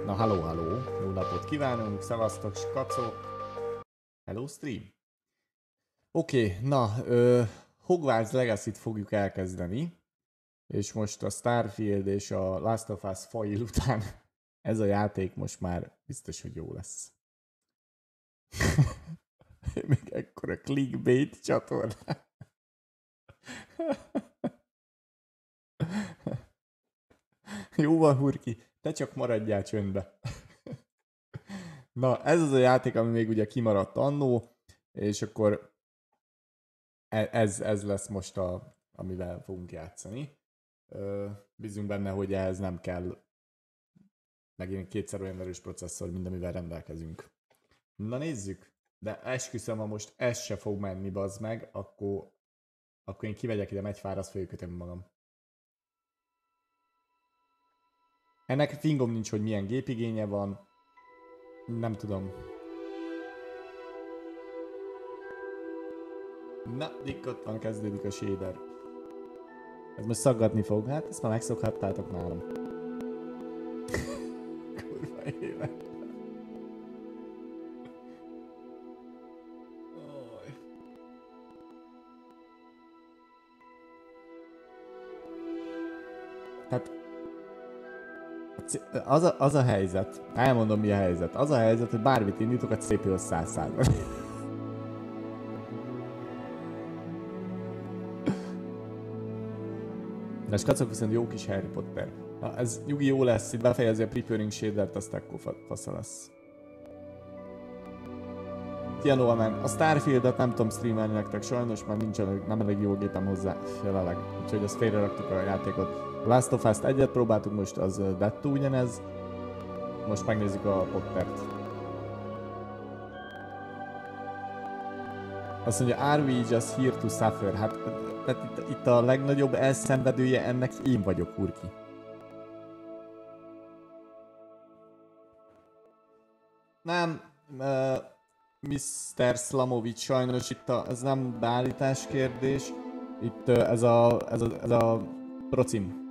Na, halló, halló! Jó napot kívánunk, szevasztok, skacok! Hello, stream! Oké, na, Hogwarts Legacy-t fogjuk elkezdeni, és most a Starfield és a Last of Us fail után ez a játék most már biztos, hogy jó lesz. Még ekkora clickbait csatorna. Jó van, Hurki, te csak maradjál csöndbe. Na, ez az a játék, ami még ugye kimaradt annó, és akkor ez lesz most amivel fogunk játszani. Bízunk benne, hogy ehhez nem kell megint kétszer olyan erős processzor, mint amivel rendelkezünk. Na nézzük! De esküszöm, ha most ez se fog menni, bazd meg, akkor én kivegyek ide megyfárazt, fölkötöm magam. Ennek fingom nincs, hogy milyen gépigénye van. Nem tudom. Na, ott van, kezdődik a shader. Ez most szaggatni fog, hát ezt már megszokhattátok nálam. Kurva élet. Tehát az a helyzet, elmondom mi a helyzet. Az a helyzet, hogy bármit indítok, a CPU 100%. De skacok viszont jó kis Harry Potter. Ha ez nyugi jó lesz, itt befejezi a preparing shadert, azt akkor fasza lesz. Tianolman, a Starfieldet nem tudom streamelni nektek sajnos, mert nem elég jó gépem hozzá jelenleg. Úgyhogy azt félreraktuk a játékot. A Last of Us-t egyet próbáltuk most, az dettó ugyanez. Most megnézzük a Pottert. Azt mondja, are we just here to suffer? Hát tehát itt a legnagyobb elszenvedője ennek én vagyok, Urki. Nem, Mr. Slamovic, sajnos itt ez nem beállítás kérdés. Itt ez a procim.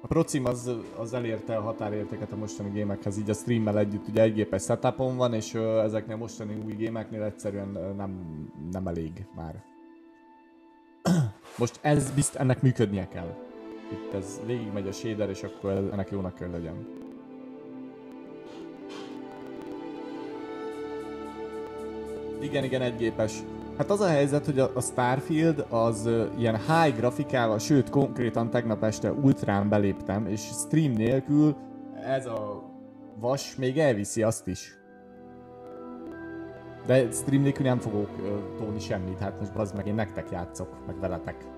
A procim az elérte a határértéket a mostani gémekhez, így a streammel együtt ugye egy gépes setupon van, és ezeknél a mostani új gémeknél egyszerűen nem elég már. Most ennek működnie kell. Itt ez végigmegy a shader, és akkor ennek jónak kell legyen. Igen, egygépes. Hát az a helyzet, hogy a Starfield az ilyen high grafikával, sőt konkrétan tegnap este ultrán beléptem, és stream nélkül ez a vas még elviszi azt is. De stream nélkül nem fogok tolni semmit, hát most bazd meg, én nektek játszok, meg veletek.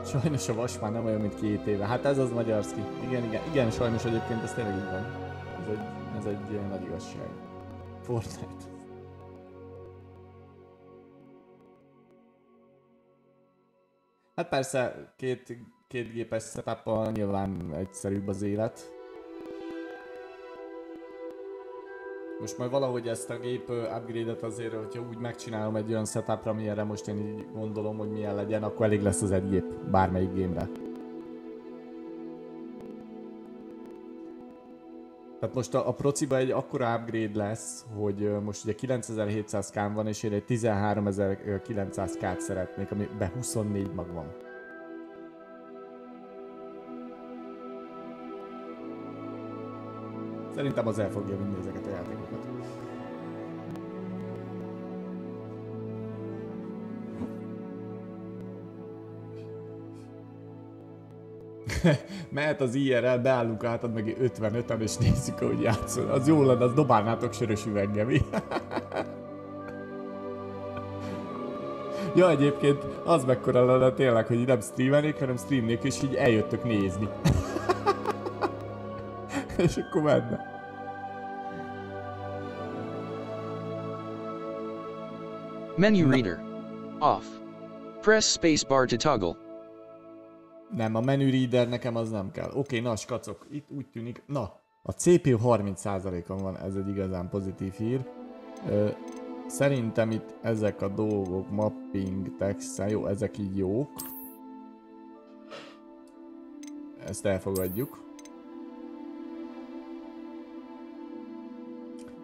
Sajnos a vas már nem olyan, mint 2 éve. Hát ez az magyarszki. Igen, sajnos egyébként ez tényleg így van. Ez egy nagy igazság. Fortnite. Hát persze, két gépes setup-al nyilván egyszerűbb az élet. Most majd valahogy ezt a gép upgrade-et azért, hogyha úgy megcsinálom egy olyan setupra, amilyenre most én így gondolom, hogy milyen legyen, akkor elég lesz az egy gép bármelyik gémre. Tehát most a prociba egy akkora upgrade lesz, hogy most ugye 9700K van, és én egy 13900K-t szeretnék, amiben 24 mag van. Szerintem az el fogja vinni ezeket a játékokat. Mehet az IRL, beállunk a hátad meg 55-en és nézzük, ahogy játszol. Az jó lenne, az dobálnátok sörös üveggel, mi? Ja, egyébként az mekkora lenne tényleg, hogy nem streamelnék, hanem streamnék, és így eljöttök nézni. És akkor menne. Menu reader. Off. Press spacebar to toggle. Nem, a menu reader nekem az nem kell. Oké, na skacok, itt úgy tűnik. Na, a CPU 30%-on van, ez egy igazán pozitív hír. Szerintem itt ezek a dolgok, mapping, text, jó, ezek így jók. Ezt elfogadjuk.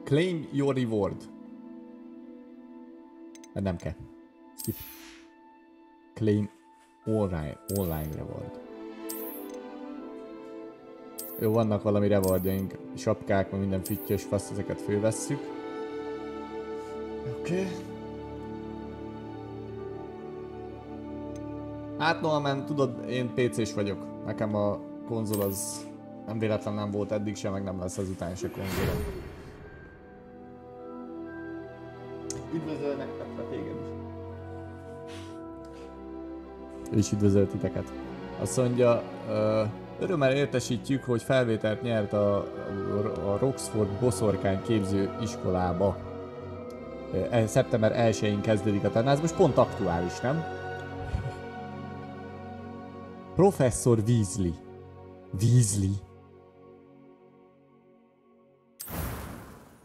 Claim your reward. Nem kell. Skip. Claim online reward. Jó, vannak valami rewardjaink. Sapkák, meg minden füttyös fasz, ezeket fölvesszük. Oké. Hát Norman, tudod, én PC-s vagyok. Nekem a konzol az nem véletlen nem volt eddig sem, meg nem lesz azután se konzolom. Üdvözölnek Petra téged is. Ő is üdvözöl titeket. Azt mondja, örömmel értesítjük, hogy felvételt nyert a Roxford boszorkány képző iskolába. Szeptember 1-én kezdődik a tanár, ez most pont aktuális, nem? Professzor Weasley. Weasley.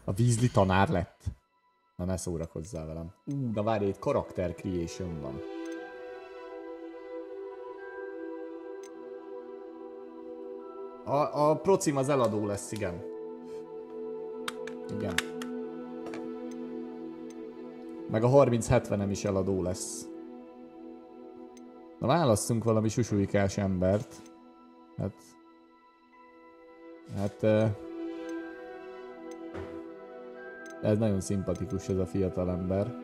A Weasley tanár lett. Na ne szórakozzál velem. Na várj, itt character creation van. A procim az eladó lesz, igen. Igen. Meg a 3070-em is eladó lesz. Na válasszunk valami susujkás embert. Hát... ez nagyon szimpatikus ez a fiatal ember.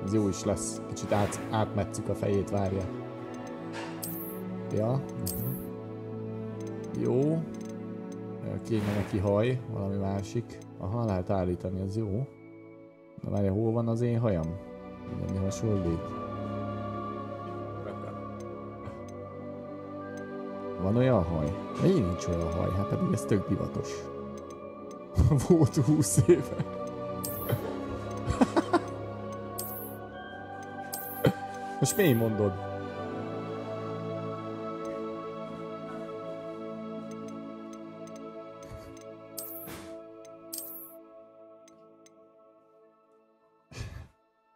Ez jó is lesz. Kicsit átmetszük a fejét, várja. Ja. Jó. Kéne neki haj, valami másik. Aha, lehet állítani, az jó. Na várja, hol van az én hajam? Mi hasonlít? Van olyan haj? Én nincs olyan haj, hát pedig ez tök divatos. Volt 20 éve. Most miért mondod?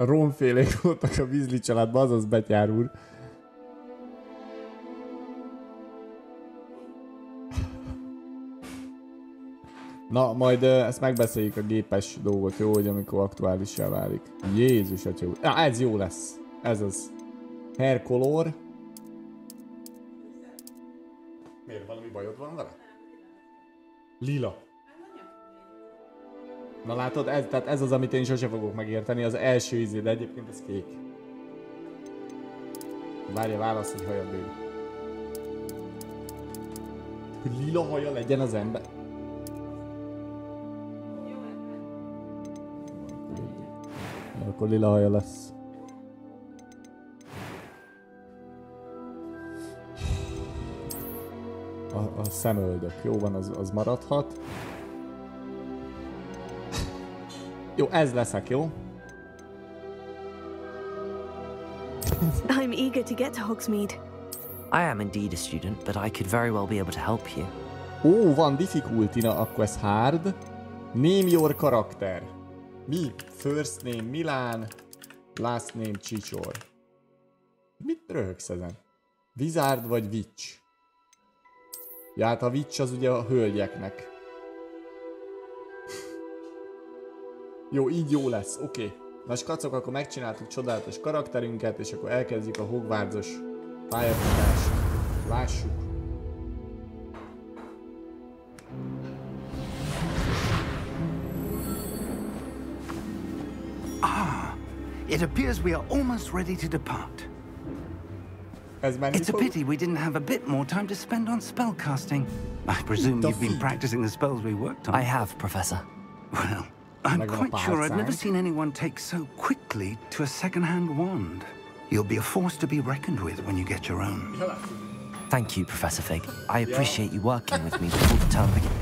A romfélék voltak a Weasley családban, azaz Betyár úr. Na, majd ezt megbeszéljük a gépes dolgot, jó, hogy amikor aktuálissá válik. Jézus, atya úr. Ez jó lesz. Ez az. Hair color. Miért? Valami bajod van vele? Lila. Na látod, tehát ez az, amit én sose fogok megérteni, az első ízé, de egyébként ez kék. Várja, válasz, hogy hajad él. Hogy lila haja legyen az ember. Akkor lila haja lesz. A szemöldök, jó van, az maradhat. Jó, ez leszek, jó? I'm eager to get to Hogsmeade. I am indeed a student, but I could very well be able to help you. Ó, van difficulty, na akkor ez hard. Name your character. Mi? First name Milán, last name Csicsor. Mit röhögsz ezen? Wizard vagy Witch? Ja, hát a Witch az ugye a hölgyeknek. Jó, így jó lesz, oké. Na skacok, akkor megcsináltuk csodálatos karakterünket, és akkor elkezdjük a Hogwarts-os pályafutást. Lássuk. It appears we are almost ready to depart. It's a pity we didn't have a bit more time to spend on spellcasting. I presume you've been practicing the spells we worked on. I have, Professor. Well, I'm quite sure I've never seen anyone take so quickly to a second-hand wand. You'll be a force to be reckoned with when you get your own. Thank you, Professor Fig. I appreciate you working with me before the term begins.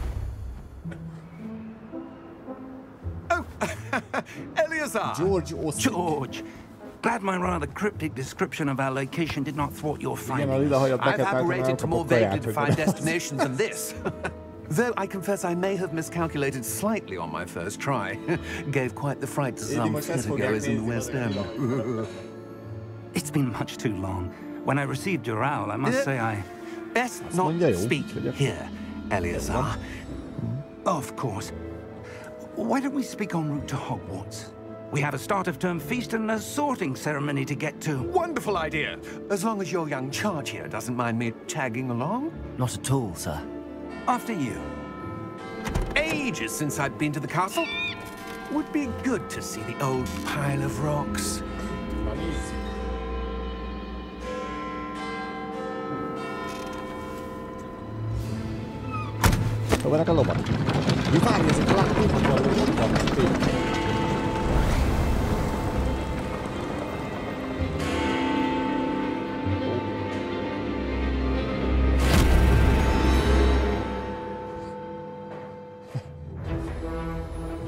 Eleazar! George! Glad my rather cryptic description of our location did not thwart your findings. I've operated to more vaguely defined destinations than this. Though I confess I may have miscalculated slightly on my first try. Gave quite the fright to some theatergoers in the West End. It's been much too long. When I received your owl, I must say I best not speak here, Eleazar. Of course. Why don't we speak en route to Hogwarts? We have a start-of-term feast and a sorting ceremony to get to. Wonderful idea! As long as your young charge here doesn't mind me tagging along. Not at all, sir. After you. Ages since I've been to the castle. Would be good to see the old pile of rocks. Dove era lovat? Mi várj, ezek a látókban vannak.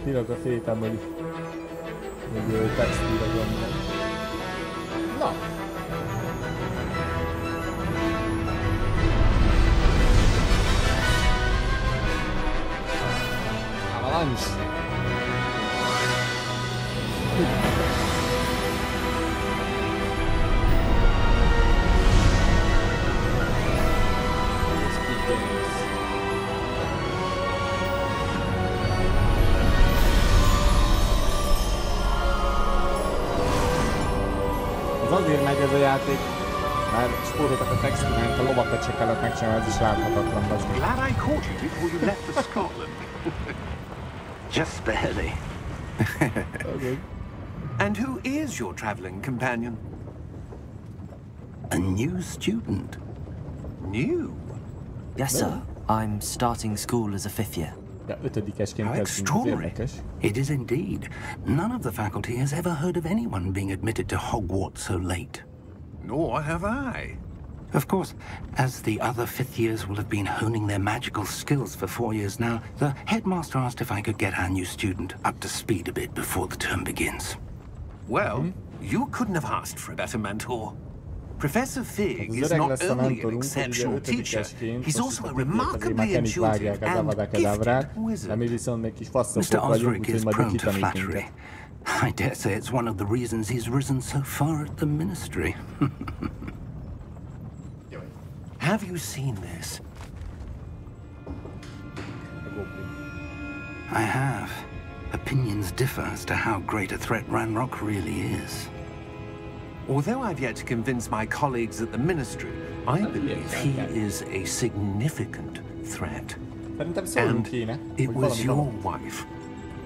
Tényleg a fétem, hogy textúra gondolom. Na! Avalanche! Ez azért megy ez a játék, mert spóroltak a textúrát, a lovakat se kellett megcsinálni, ez is láthatatlan. Glad I caught you before you left for Scotland. Just barely. Okay. And who is your traveling companion? A new student. New? Yes, sir. I'm starting school as a 5th year. How extraordinary. It is indeed. None of the faculty has ever heard of anyone being admitted to Hogwarts so late. Nor have I. Of course, as the other 5th years will have been honing their magical skills for 4 years now, the headmaster asked if I could get our new student up to speed a bit before the term begins. Well, you couldn't have asked for a better mentor. Professor Fig is not only an exceptional teacher, he's also a remarkably intuitive and gifted wizard. Mr. Osric is prone to flattery. I dare say it's one of the reasons he's risen so far at the Ministry. Have you seen this? I have. Opinions differ as to how great a threat Ranrock really is. Although I've yet to convince my colleagues at the Ministry, I believe he is a significant threat. And it was your wife,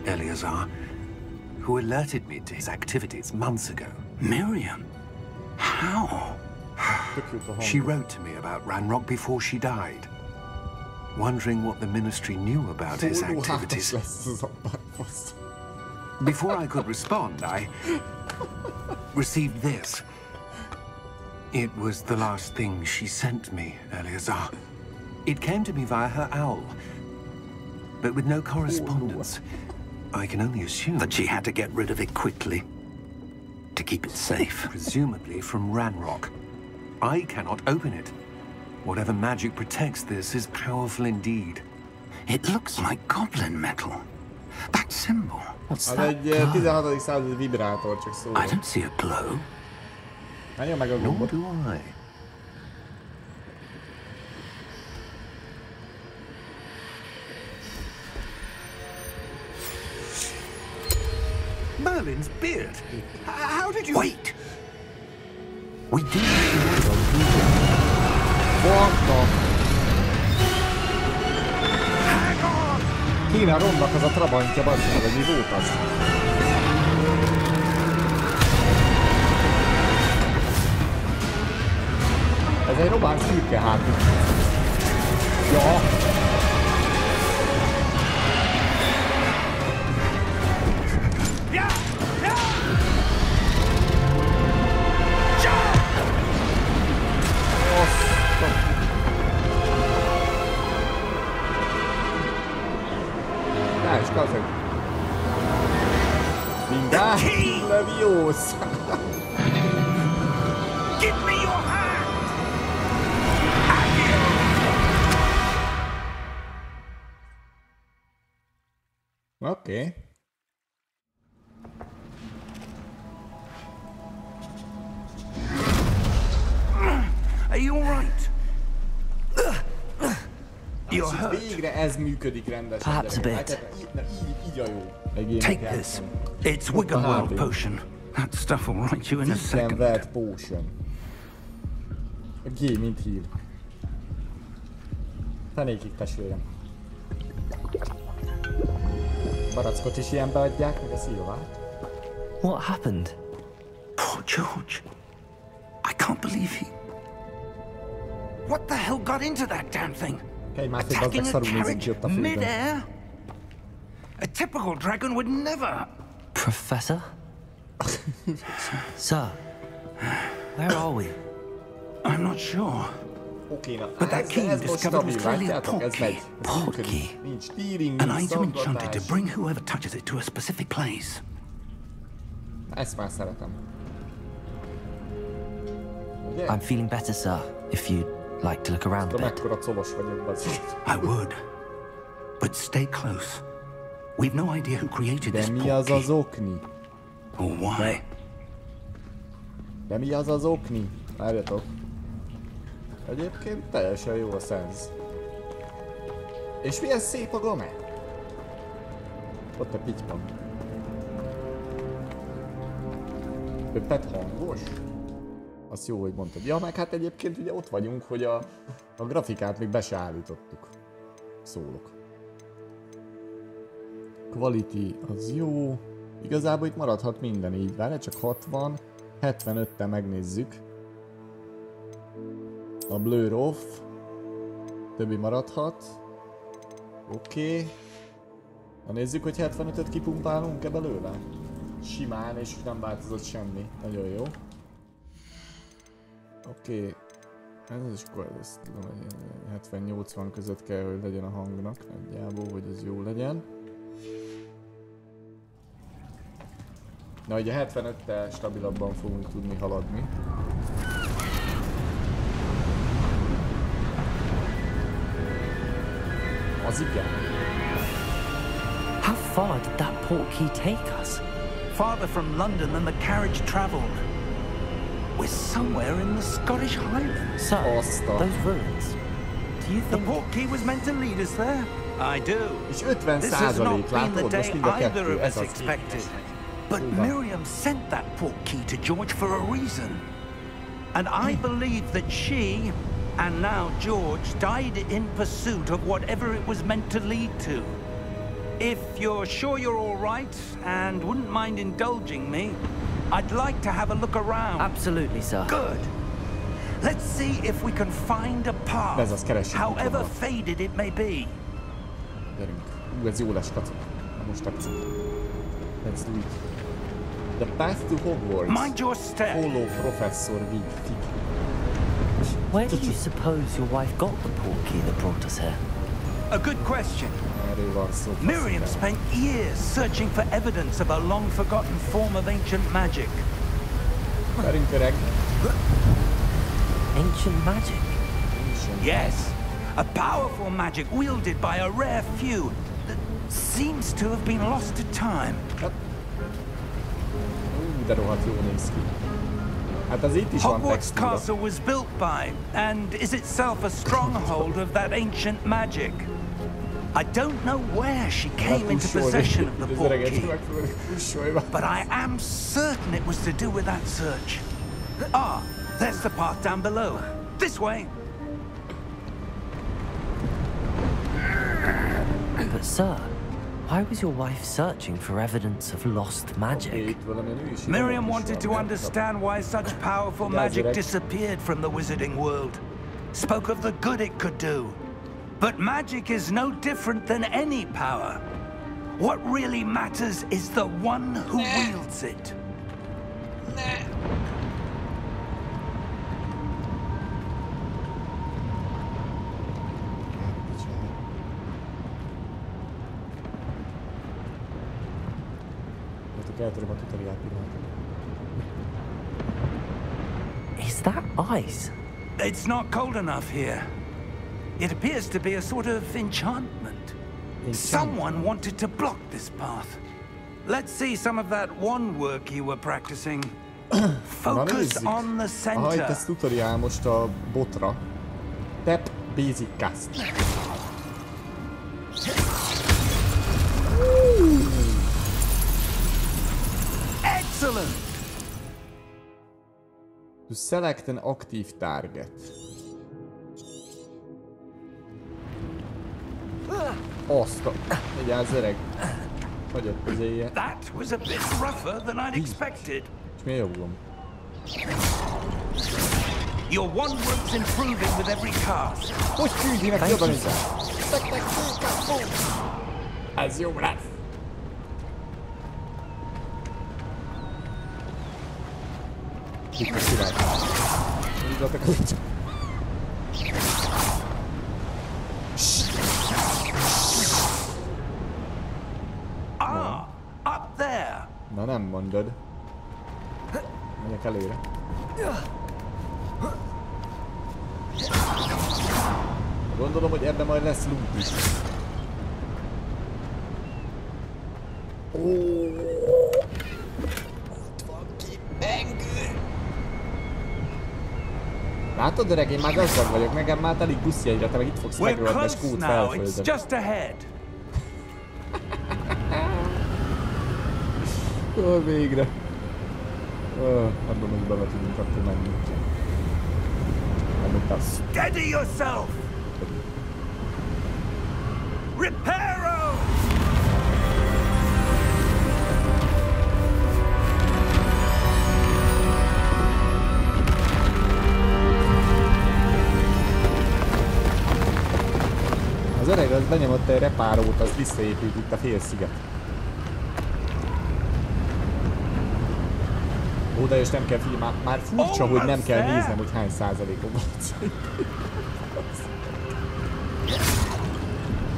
Eleazar, who alerted me to his activities months ago. Miriam? How? She wrote to me about Ranrock before she died, wondering what the Ministry knew about his activities. Before I could respond, I received this. It was the last thing she sent me, Eleazar. It came to me via her owl, but with no correspondence. I can only assume that she had to get rid of it quickly to keep it safe. Presumably from Ranrock. I cannot open it. Whatever magic protects this is powerful indeed. It looks like goblin metal. That symbol. What's Az that? egy 16. századi vibrátor, csak szólom. I don't see a glow. Álljon meg a gombot. Nor do I. Merlin's beard. How did you... Wait! We do What the... Kéne a romnak az a trabantja, bazdmeg, vagy mi volt az? Ez egy román szürke hátú. Ja. Kazak. Vingar Leviosa. Give me your hand! Oké. Are you all right? You're hurt. Végre ez működik rendesen. Perhaps a bit. Így a jó. Take this. It's Wiggenweld potion. That stuff will right you in a second. Wiggenweld potion. G, mint hír. Fenékig, testvérem. Barackot is ilyenbe adják, meg a szilvát. What happened? Poor George. I can't believe he... What the hell got into that damn thing? Attacking a carriage mid-air? A typical dragon would never... Professor? Sir, where are we? I'm not sure. Oké, na, But that key discovered was clearly a portkey. Portkey. Nincs steering, An nincs item enchanted to szaggatás. bring whoever touches it to a specific place. Ezt már szeretem. Ugye? I'm feeling better, sir, if you'd like to look around a Tudom, bit. mekkora colos vagyok, bazd. I would. But stay close. We've no idea who created De this mi az az portkey. okni? Or why. De mi az az okni? Várjatok. Egyébként teljesen jó a szenz. És milyen szép a game? Ott a pitypan. Pet hangos? Azt jó, hogy mondtad. Ja, meg hát egyébként ugye ott vagyunk, hogy a grafikát még be se állítottuk. Szólok. Quality az jó. Igazából itt maradhat minden így, várj, csak 60. 75-tel megnézzük. A blur off. Többi maradhat. Oké. Na nézzük, hogy 75-öt kipumpálunk-e belőle. Simán, és nem változott semmi. Nagyon jó. Oké. Ez is akkor ez tudom, 70-80 között kell, hogy legyen a hangnak nagyjából, hogy ez jó legyen. Na ugye 75-tel stabilabban fogunk tudni haladni. Az igen. How far did that portkey take us? Farther from London than the carriage travelled. We're somewhere in the Scottish Highlands. Sir, Asta. those ruins. Do you The think... portkey was meant to lead us there? I do. És 50% This has not been the látod, day most mind a either kettő, of ez us az. expected. But Miriam sent that portkey to George for a reason. And I believe that she, and now George, died in pursuit of whatever it was meant to lead to. If you're sure you're all right and wouldn't mind indulging me, I'd like to have a look around. Absolutely, sir. Good. Let's see if we can find a Ez az, path, keressük however utána. faded it may be. Gyerünk. Ez jó lesz, kacok. Na most tetszik. Let's do it. The path to Hogwarts. Mind your step. Follow Professor Fig. Where do you suppose your wife got the portkey that brought us here? A good question. Erről van szó. Miriam spent years searching for evidence of a long-forgotten form of ancient magic. Gyerünk, öreg. Ancient magic? Yes, a powerful magic wielded by a rare few that seems to have been lost to time. De rohadt jó néz ki. Hát az itt is van Hogwarts textúra. Castle was built by, and is itself a stronghold of that ancient magic. I don't know where she came into possession of the portkey, but I am certain it was to do with that search. Ah, there's the path down below. This way. But sir, why was your wife searching for evidence of lost magic? Miriam wanted to understand why such powerful magic disappeared from the wizarding world. Spoke of the good it could do. But magic is no different than any power. What really matters is the one who wields it. Is that ice? It's not cold enough here. It appears to be a sort of enchantment. Someone wanted to block this path. Let's see some of that one work you were practicing. Focus on the center. Aha, itt ez tutoriál most a botra. Tap Basic Cast. Excellent. To select an active target. Azt a... Vigyázz, öreg. Hagyott az éjjel. That was a bit rougher than I'd expected. És mi jobbom? Your one work's improving with every cast. Hogy küldjének jobban ezzel? Ez jó lesz. Itt a király. Húzzatok úgy. Up there. Na nem mondod. Megyek előre. Gondolom, hogy ebben majd lesz loot is. Ott van ki, bengő! Látod, öreg, én már gazdag vagyok, nekem már elég buszi egyre, te meg itt fogsz megrohadni és kút felföldön. Ó, végre. Abban most bele tudunk akkor menni. Steady yourself! Reparo! Az öreg az benyomott egy repárót, az visszaépült itt a félsziget. Oda és nem kell figyelni, már furcsa, hogy nem kell néznem, hogy hány százalékon van.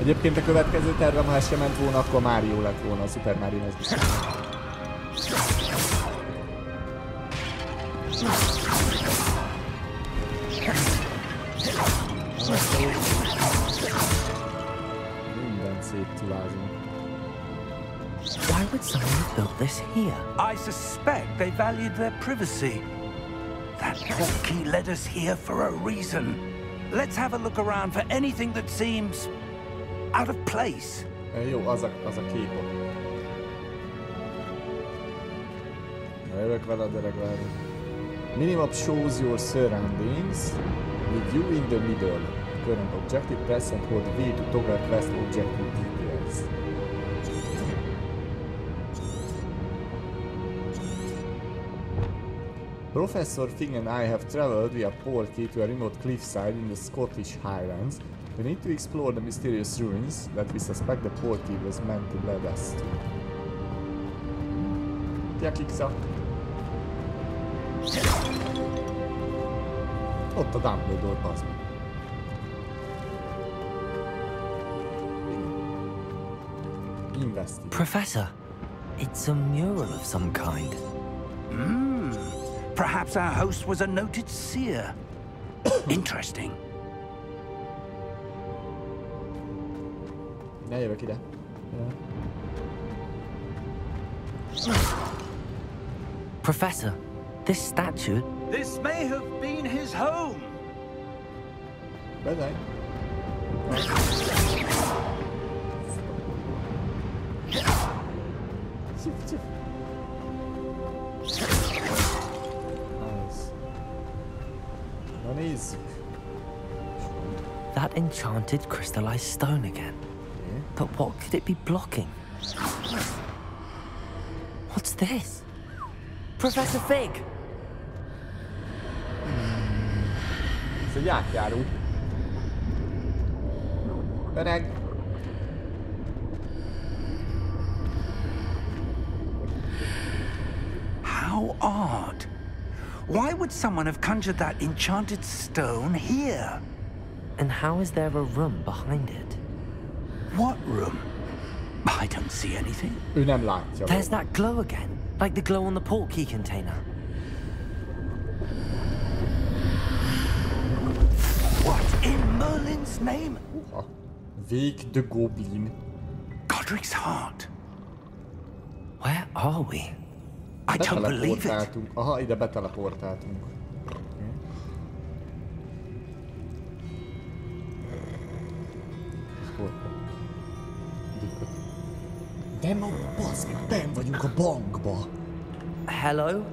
Egyébként a következő tervem, ha ez sem ment volna, akkor Mario lett volna, a Super Mario ez biztos. Minden széttulázunk. Why would someone have built this here? I suspect they valued their privacy. That portkey led us here for a reason. Let's have a look around for anything that seems out of place. Jó, az a kép ott. Jövök veled, öreg, várj. Minimap shows your surroundings with you in the middle. Current objective, press and hold V to toggle quest objective details. Professor Fig and I have traveled via portkey to a remote cliffside in the Scottish Highlands. We need to explore the mysterious ruins that we suspect the portkey was meant to lead us to. Jakiksa. Ott a Dumbledore, bazd meg. Investigate. Professor, it's a mural of some kind. Perhaps our host was a noted seer. Interesting. Ne jövök ide. Professor, this statue... This may have been his home. Bedaj. Csif. Na nézzük. That enchanted crystallized stone again. But what could it be blocking? What's this? Professor Fig! Ez egy átjáró. Öreg. How odd. Why would someone have conjured that enchanted stone here? And how is there a room behind it? What room? I don't see anything. Ő nem látja. There's that glow again, like the glow on the portkey container. What in Merlin's name? Wake the Goblin. Godric's heart. Where are we? I don't believe it. Aha, ide beteleportáltunk. De ma basz, benn vagyunk a bankba. Hello?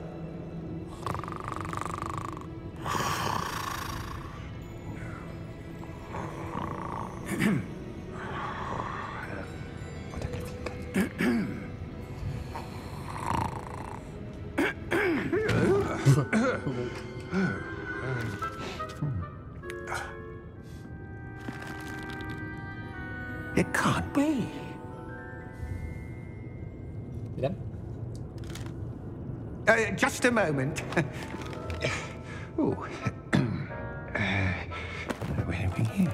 It can't be. Yep. Just a moment. Ooh. Where are we here?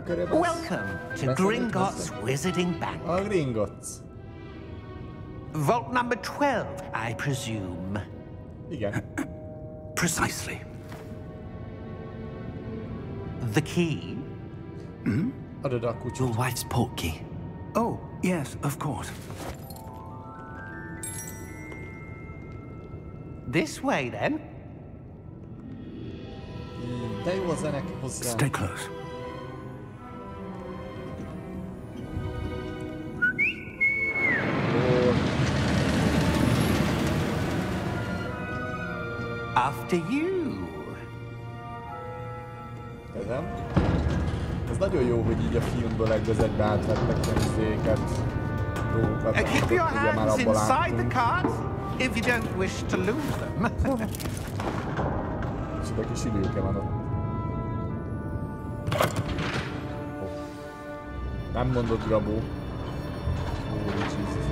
Okay. Welcome to Gringotts Wizarding Bank. A Gringotts. Vault number 12, I presume. Igen. Precisely. The key? Adod a kutyút. Your wife's portkey. Oh, yes, of course. This way, then. De jó a zene hozzá. Stay close. After you. Kezdem. Ez nagyon jó, hogy így a filmből egybe átvettek ilyen izéket. Keep your hands inside the cards if you don't wish to lose them. És oda kis időke van ott. Nem mondod, Grabó. Holy Jesus.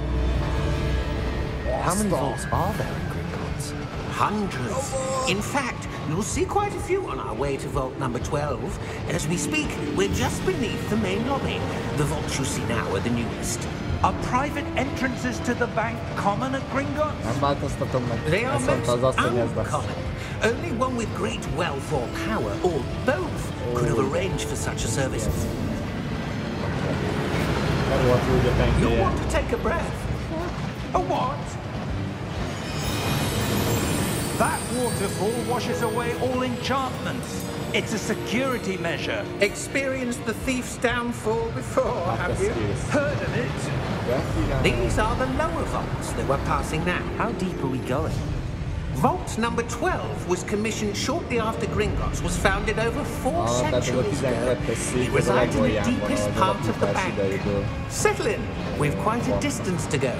How many vaults are there in Gringotts? Hundreds. In fact, you'll see quite a few on our way to vault number 12. As we speak, we're just beneath the main lobby. The vaults you see now are the newest. Are private entrances to the bank common at Gringotts? Nem változtatom meg. They are Ezt mondta az most asszony, ez lesz. uncommon. Only one with great wealth or power, or both, could have arranged for such a service. You want to take a breath? A what? That waterfall washes away all enchantments. It's a security measure. Experienced the thief's downfall before, have you? Heard of it? These are the lower vaults that we're passing now. How deep are we going? Vault number 12 was commissioned shortly after Gringotts was founded over 4 centuries ago. It resides in the deepest part of the bank. Settle in. We've quite a distance to go.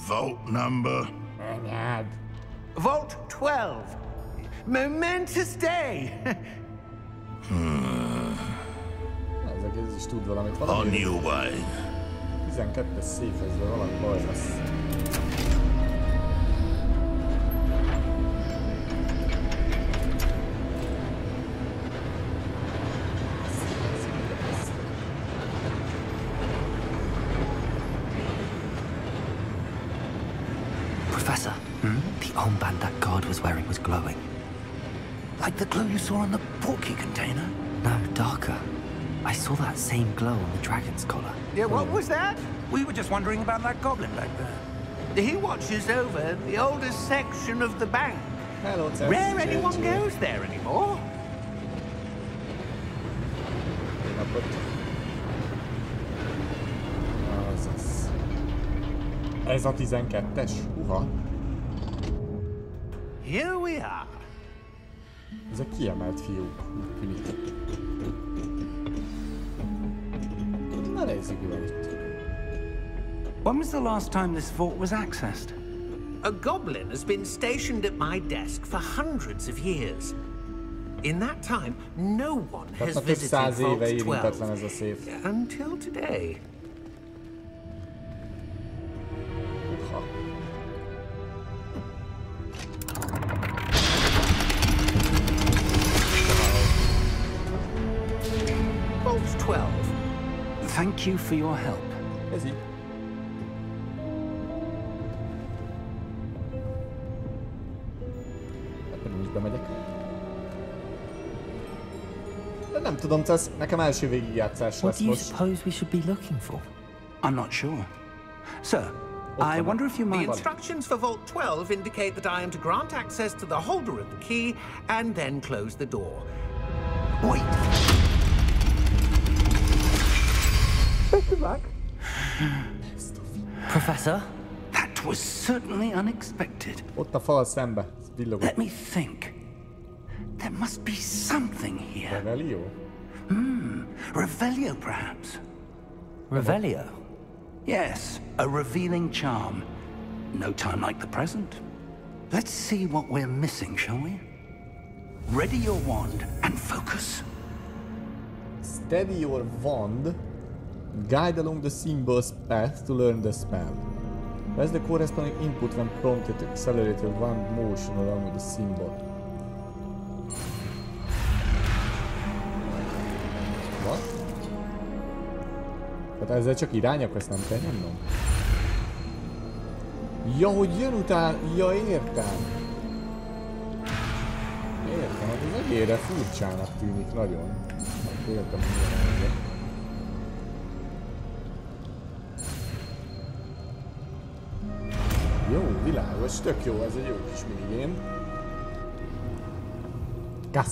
Vault number? Vault 12. Momentous day. Ezek ez is tud valamit. On your way. 12-es széfezben valami baj lesz. Professor, the armband that guard was wearing was glowing. Like the glow you saw on the portkey container? No, darker. I saw that same glow on the dragon's collar. Yeah, what was that? We were just wondering about that goblin back there. He watches over the oldest section of the bank. Hello, Rare anyone goes there anymore. Ez a 12-es? Uha. Here we are. Ezek kiemelt fiúk. Na nézzük, mi van itt. When was the last time this vault was accessed? A goblin has been stationed at my desk for hundreds of years. In that time, no one has visited Vault 12 until today. 12. Thank you for your help. Ez így. Ebben is bemegyek. De nem tudom, ez nekem első végigjátszás lesz most. What do you suppose we should be looking for? I'm not sure. Sir, I wonder if you The might... instructions for Vault 12 indicate that I am to grant access to the holder of the key and then close the door. Wait! Professor? That was certainly unexpected. Ott a fal szembe. Villogott. Let me think. There must be something here. Revelio? Revelio, perhaps? Revelio? Yes, a revealing charm. No time like the present. Let's see what we're missing, shall we? Ready your wand and focus. Steady your wand. Guide along the symbol's path to learn the spell. Press the corresponding input when prompted to accelerate your wand motion along with the symbol. What? Tehát ezzel csak irányok, ezt nem kell nyomnom? Ja, hogy jön után... Ja, értem. Értem, hát ez egérre furcsának tűnik nagyon. Hát értem, hogy milyen. Jó, világos, tök jó, ez egy jó kis minigame.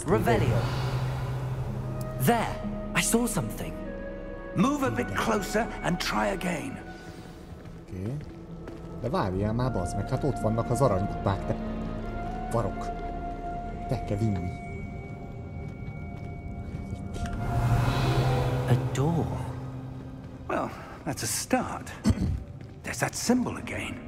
Revelio. There, I saw something. Move a bit closer and try again. Oké. De várjál már, bazd meg, hát ott vannak az aranykuták, te varok. Te kell vinni. A door. Well, that's a start. There's that symbol again.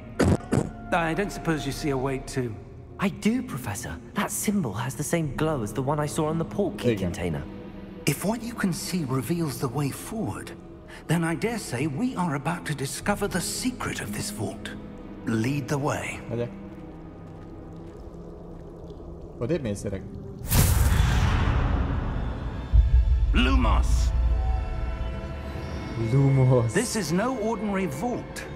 I don't suppose you see a way to... I do, Professor. That symbol has the same glow as the one I saw on the port key container. If what you can see reveals the way forward, then I dare say we are about to discover the secret of this vault. Lead the way. Megyek. Odébb mész, gyerek. Lumos! Lumos. This is no ordinary vault.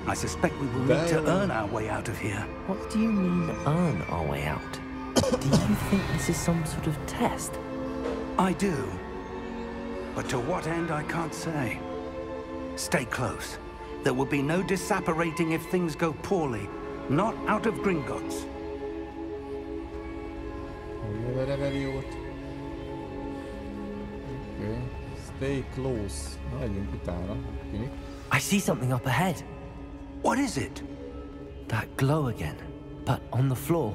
I suspect we will need to earn our way out of here. What do you mean, earn our way out? Do you think this is some sort of test? I do. But to what end, I can't say. Stay close. There will be no disapparating if things go poorly. Not out of Gringotts. Okay. Stay close. Megyünk utána. I see something up ahead. What is it? That glow again, but on the floor.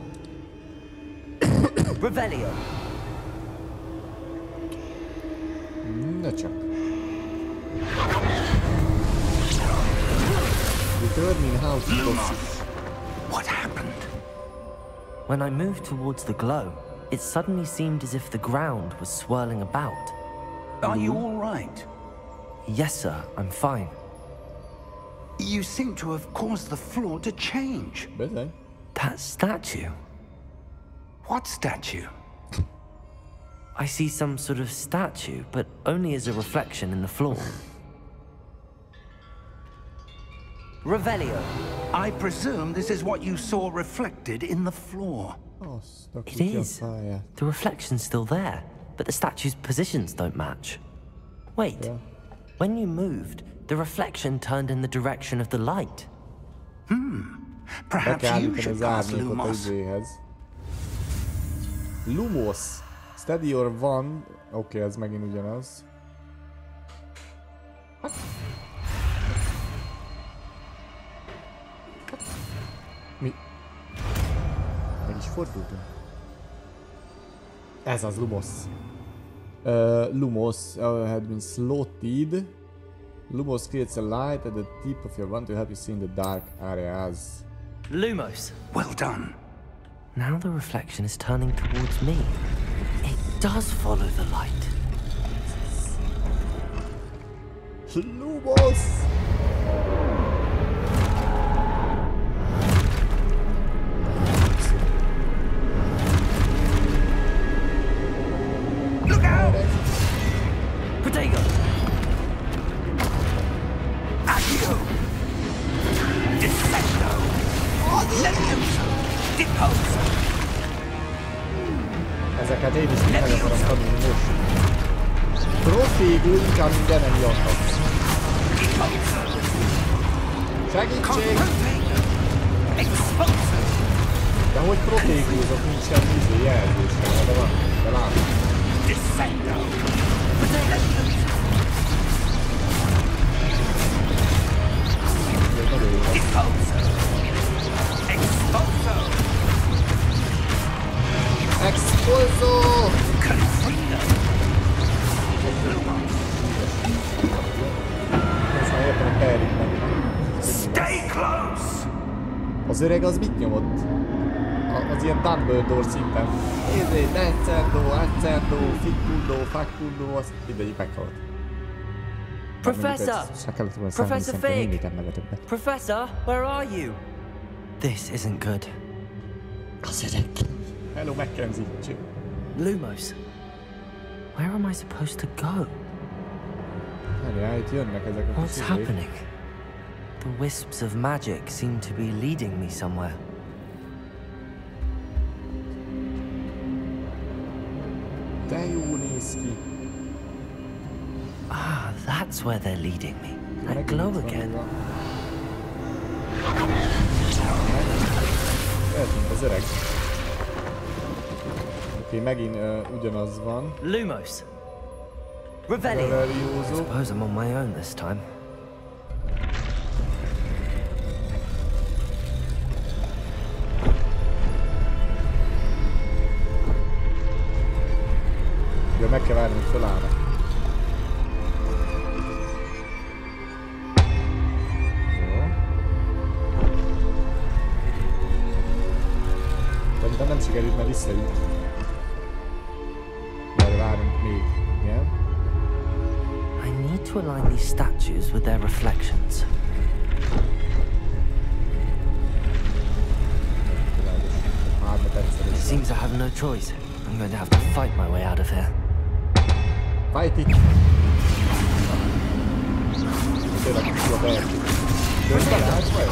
Revelio. Ne csak. Determine how to proceed. What happened? When I moved towards the glow, it suddenly seemed as if the ground was swirling about. Are you all right? Yes, sir, I'm fine. You seem to have caused the floor to change. Bizony. That statue. What statue? I see some sort of statue, but only as a reflection in the floor. Revelio. I presume this is what you saw reflected in the floor. Oh, it is. The reflection's still there, but the statue's positions don't match. Wait, when you moved, the reflection turned in the direction of the light. Perhaps you should pass Lumos. Lumos. Steady your wand. Oké, ez megint ugyanaz. Mi? Meg is fordultunk. Ez az Lumos. Lumos had been slotted. Lumos creates a light at the tip of your wand to help you see in the dark areas. Lumos. Well done. Now the reflection is turning towards me. It does follow the light. Lumos! Look out! Protego! Ezeket én is meg akarom tanulni most. Profégul inkább minden nem jönnek. Segítség! De hogy profégulzok, nincs semmi jelzés, de van, de látom. Expulso! Most már értem a Perrynek. Stay close! Az öreg az mit nyomott? Az ilyen Dumbledore szinten. Nézzék, Accendo, Facundo, az mindegyik meghalt. Professor! Professor Fig! Professor, where are you? This isn't good. Az öreg. Hello, Mackenzie. Lumos, where am I supposed to go? What's happening? The wisps of magic seem to be leading me somewhere. Ah, that's where they're leading me. That glow again. Az öreg. Oké, megint ugyanaz van. Lumos. Revelio. I suppose I'm on my own this time. Ja, meg kell várni, hogy fölállnak. De nem sikerült, mert visszajut. Majd várunk még. Igen? I need to align these statues with their reflections. It seems I have no choice. I'm going to have to fight my way out of here. Fight it! Tényleg ki a beértük. Dönts bele, hát vagy?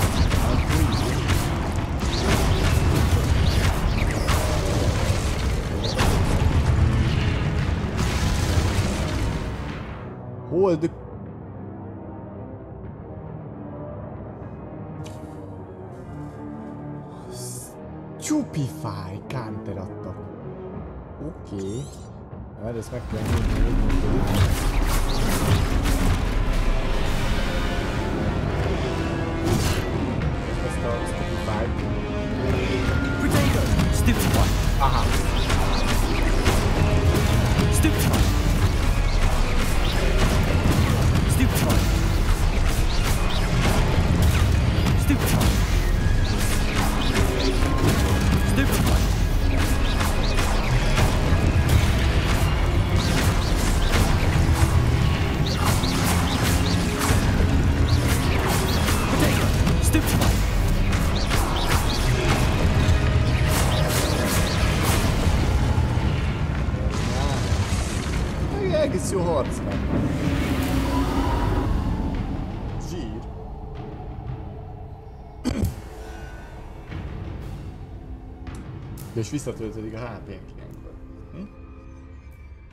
Hold! Stupefy counter adtak. Oké. Mert ezt meg kell nyújtani. Ezt a Stupefy. Potato! Stupefy! Aha! Stupefy! Stupefy! Stupefy! Stupefy! Egész jó harc meg. Zsír. És visszatöltődik a HP-nk ilyenkor.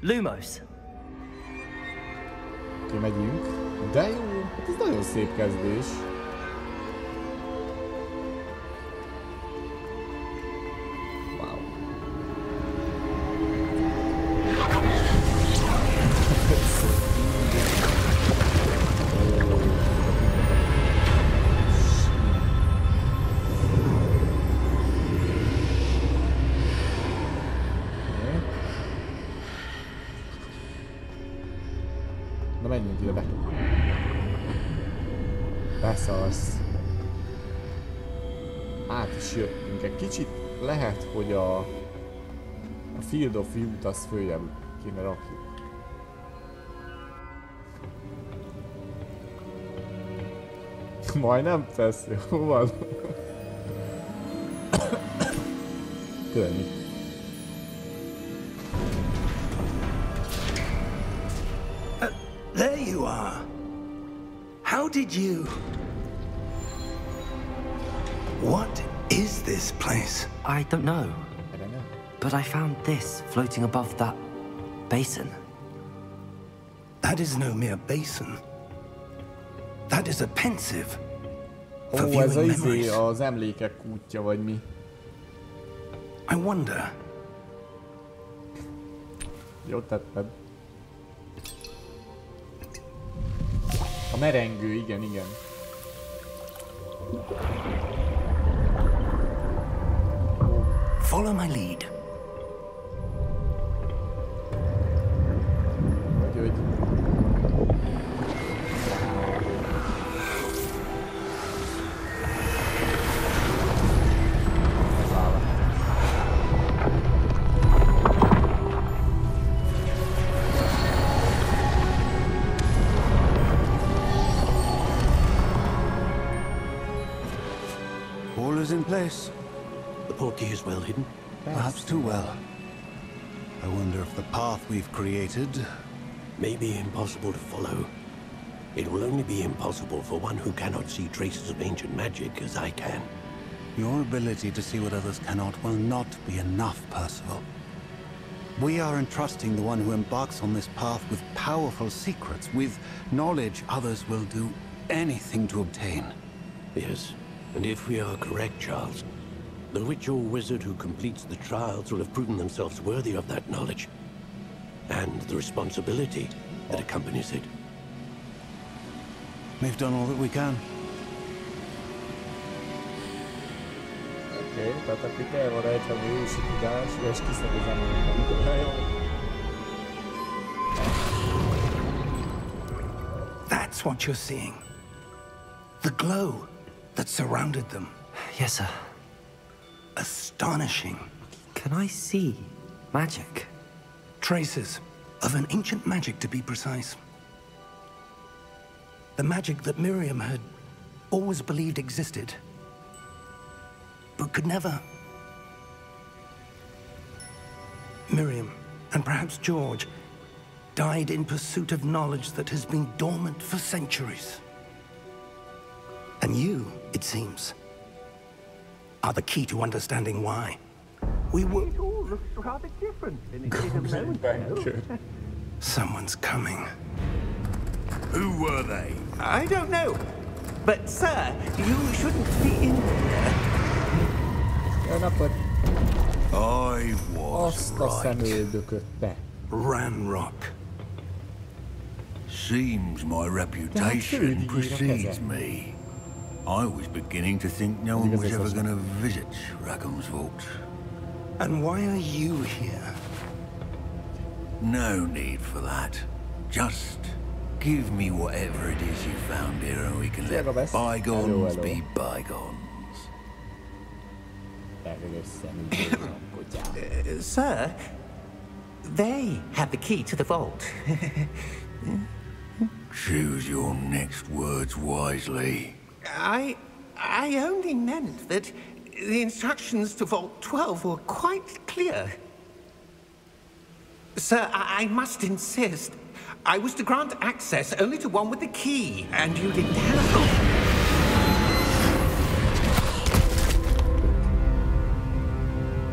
Lumos. Oké, megyünk. De jó, hát ez nagyon szép kezdés. Na menjünk ide be. Beszarsz. Át is jöttünk egy kicsit. Lehet, hogy a Field of Youth azt följebb kéne rakjuk. Majdnem tesz, jó van. Könnyű. There you are. How did you... What is this place? I don't know. I don't know. But I found this floating above that basin. That is no mere basin. That is a pensive. Ó, ez az emlékek kútja, vagy mi? I wonder. Jó tetted. A merengő, igen, igen. Follow my lead. Hogy. All is in place. The portkey is well hidden. Perhaps too well. I wonder if the path we've created may be impossible to follow. It will only be impossible for one who cannot see traces of ancient magic as I can. Your ability to see what others cannot will not be enough, Percival. We are entrusting the one who embarks on this path with powerful secrets, with knowledge others will do anything to obtain. Yes, and if we are correct, Charles, the witch or wizard who completes the trials will have proven themselves worthy of that knowledge, and the responsibility that accompanies it. We've done all that we can. Oké, tehát akkor kell van egyfajta ősi tudás, és kiszed az emléket. That's what you're seeing. The glow that surrounded them. Yes, sir. Astonishing. Can I see magic? Traces of an ancient magic, to be precise. The magic that Miriam had always believed existed, but could never. Miriam, and perhaps George, died in pursuit of knowledge that has been dormant for centuries. And you, it seems, are the key to understanding why. We were... It all looks rather different than it did a moment ago. Someone's coming. Who were they? I don't know. But, sir, you shouldn't be in here. I was right. Ranrock. Seems my reputation precedes me. I was beginning to think no one was ever going to visit Rackham's vault. And why are you here? No need for that. Just give me whatever it is you found here and we can let bygones be bygones. Sir, they have the key to the vault. Choose your next words wisely. I only meant that the instructions to Vault 12 were quite clear. Sir, I must insist. I was to grant access only to one with the key, and you didn't have.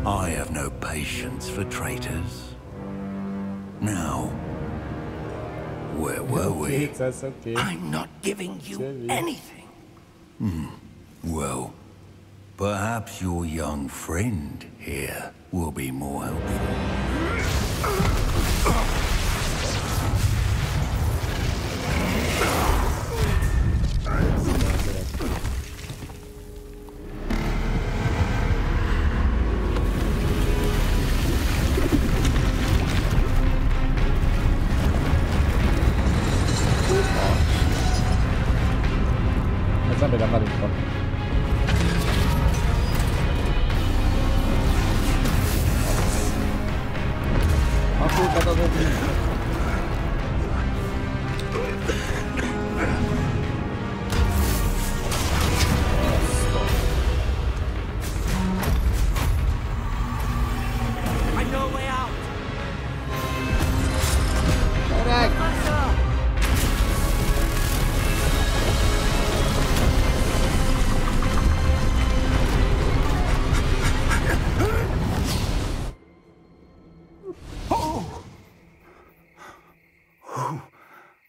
I have no patience for traitors. Now, where were we? I'm not giving you anything. Well, perhaps your young friend here will be more helpful.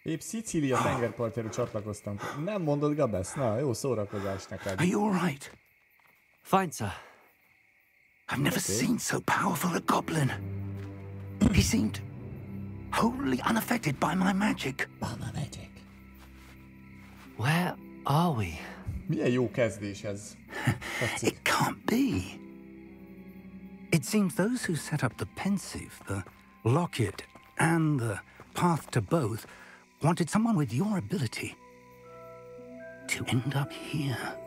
Épp Szicília tengerpartjára csatlakoztam. Nem mondod, Gabesz? Na, jó szórakozás neked. Are you all right? Fine, sir. I've never seen so powerful a goblin. He seemed wholly unaffected by my magic. Where are we? Milyen jó kezdés ez. It can't be. It seems those who set up the Pensieve, the Locket, and the Path to Both wanted someone with your ability to end up here.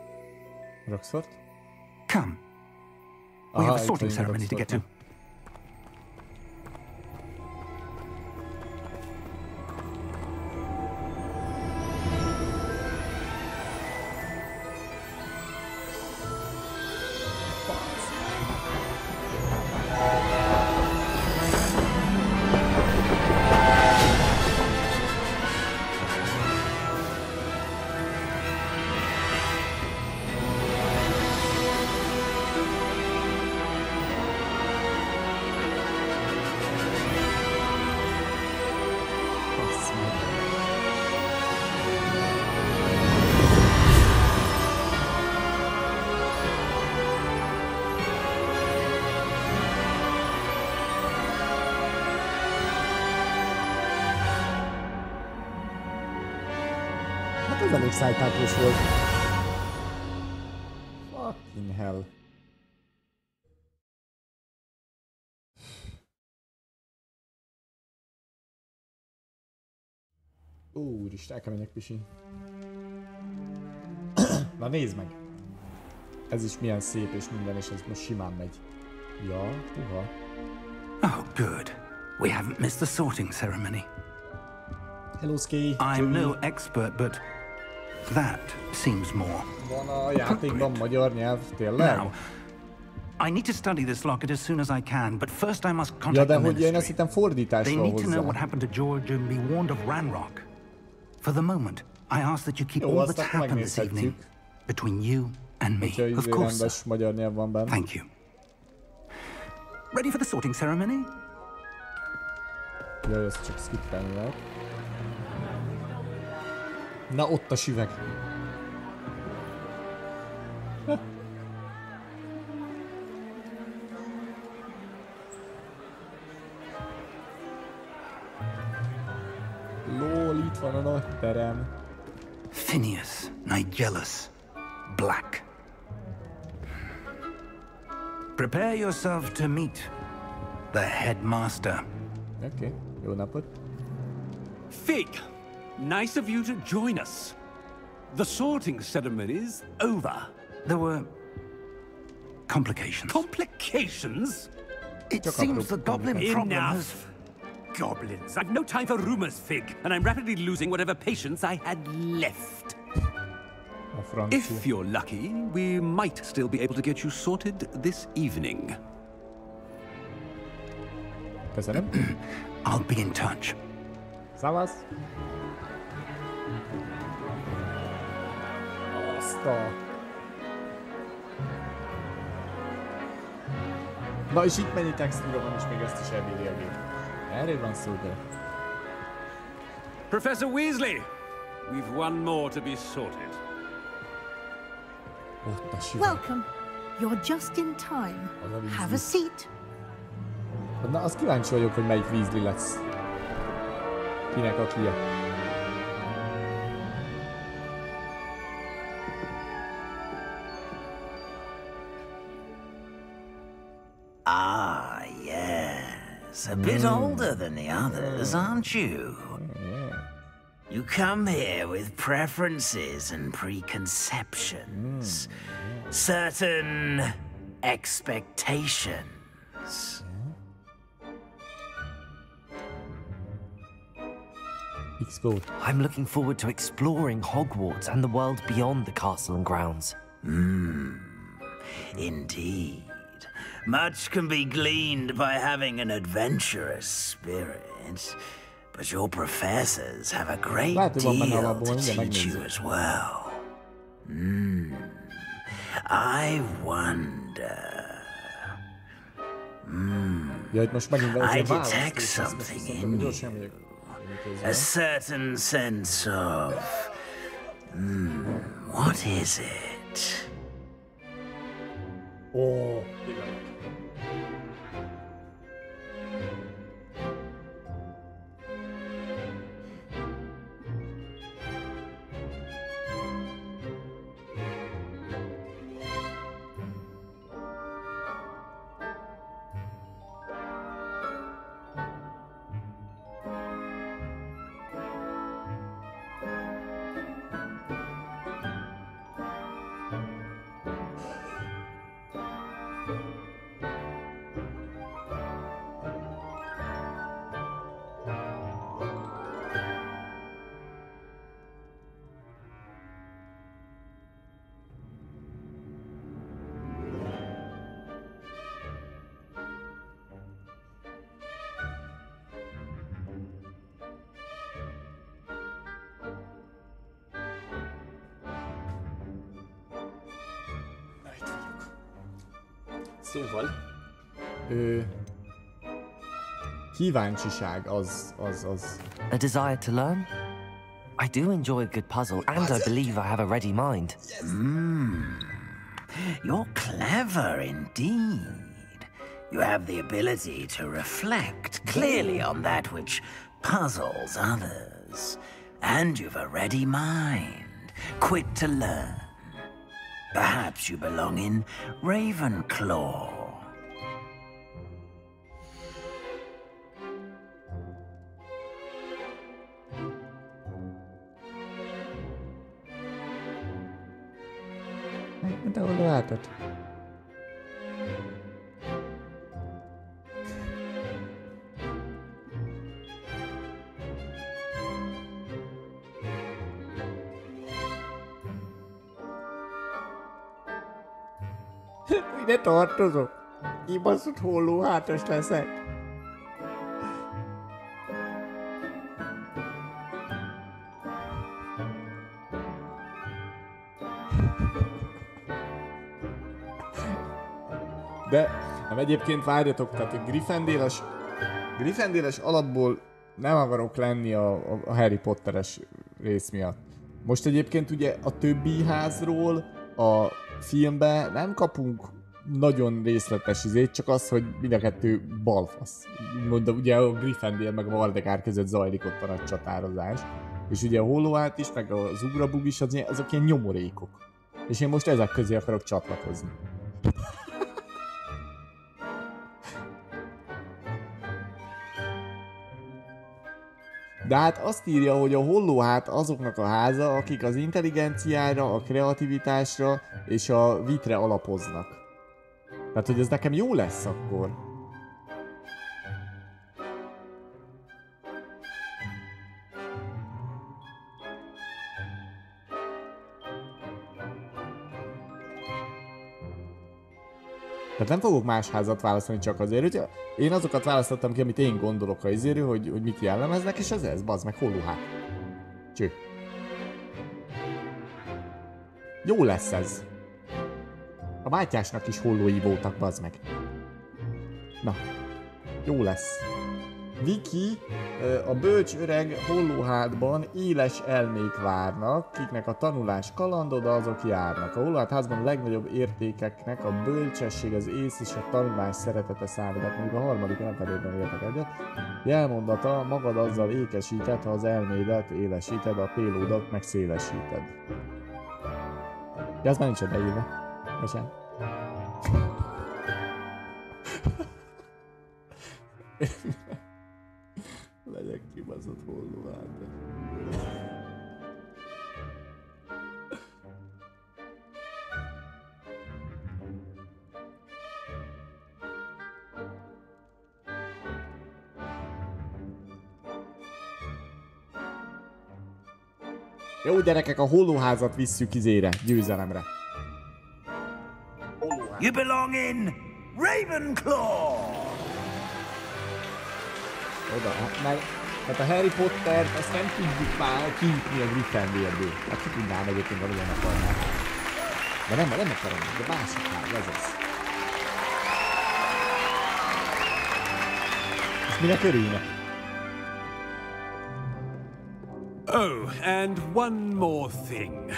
Roxford? Come. We have a sorting ceremony to get to. Ez elég szájtápos volt. Fucking hell. Úristen, el kell menjek pisi. Na nézd meg! Ez is milyen szép és minden, és ez most simán megy. Ja, uha. Oh, good. We haven't missed the sorting ceremony. Hello, Ski. I'm no expert, but that seems more. Van a játékban magyar nyelv, tényleg? Now, I need to study this locket as soon as I can, but first I must contact ja, de the hogy én azt ministry. hittem fordításra They need to know hozzá. what happened to George and be warned of Ranrock. For the moment, I ask that you keep Jó, all azt that's akkor happened this evening between you and me. Hogyha Of course, rendes sir. magyar nyelv van benne. Thank you. Ready for the sorting ceremony? Jaj, ezt csak skippelni lehet. Na, ott a süveg. Lol, itt van a nagy terem. Phineas Nigellus Black. Prepare yourself to meet the headmaster. Okay, jó napot. Fig, nice of you to join us. The sorting ceremony's over. There were complications. Complications? It seems the goblin problem has... Enough! Goblins. I've no time for rumors, Fig, and I'm rapidly losing whatever patience I had left. If you're lucky, we might still be able to get you sorted this evening. Köszönöm. I'll be in touch. Szavasz. Azt a... Na és itt mennyi textúra van, és még ezt is elbírja a gép. Erről van szó, de... Professor Weasley, we've one more to be sorted. Ott a süveg. Welcome. You're just in time. Have a seat. Na, azt kíváncsi vagyok, hogy melyik Weasley lesz. Kinek a kia. Ah, yes. A bit older than the others, aren't you? You come here with preferences and preconceptions. Certain expectations. Explore. I'm looking forward to exploring Hogwarts and the world beyond the castle and grounds. Indeed. Much can be gleaned by having an adventurous spirit, but your professors have a great deal to teach you as well. I wonder... I detect something in you. A certain sense of... what is it? Oh, Szóval... kíváncsiság az. A desire to learn? I do enjoy a good puzzle, and I believe I have a ready mind. You're clever indeed. You have the ability to reflect clearly on that which puzzles others. And you've a ready mind, quick to learn. Perhaps you belong in Ravenclaw. De hol látod? Ide tartozok. Kibaszott holló hátas leszek. De nem egyébként várjatok, tehát a Gryffindor-es alapból nem akarok lenni a Harry Potteres rész miatt. Most egyébként ugye a többi házról a filmben nem kapunk nagyon részletes izét, csak az, hogy mind a kettő balfasz. Mondom, ugye a Gryffindor meg a Vardegár között zajlik ott a nagy csatározás. És ugye a Hollóát is, meg az Ugrabug is, azok ilyen nyomorékok. És én most ezek közé akarok csatlakozni. De hát azt írja, hogy a Hollóhát azoknak a háza, akik az intelligenciára, a kreativitásra és a vitre alapoznak. Tehát, hogy ez nekem jó lesz akkor. Tehát nem fogok más házat választani csak azért, hogy én azokat választottam ki, amit én gondolok a izéről, hogy mit jellemeznek, és ez, bazd meg, Hollóhát. Cső. Jó lesz ez. A Mátyásnak is hollói voltak, bazd meg. Na. Jó lesz. Viki, a bölcs öreg Hollóhátban éles elmék várnak, kiknek a tanulás kalandoda, azok járnak. A Hollóhát házban a legnagyobb értékeknek a bölcsesség, az ész és a tanulás szeretete számítanak, mondjuk a harmadik nem felében értek egyet. Jelmondata, magad azzal ékesíted, ha az elmédet élesíted, a pélódat meg szélesíted. Ja, az már nincs beírva. Bocsánat. Legyek kibaszott Hollóhát. Jó gyerekek, a Hollóházat visszük izére, győzelemre. You belong in Ravenclaw! Oda, mert a Harry Pottert azt nem tudjuk már kiütni a Gryffindorből. Hát ki tudnám egyébként valóban akarnám. De nem akarom, de másik ház, ez az. És minek örülnek? Oh, and one more thing.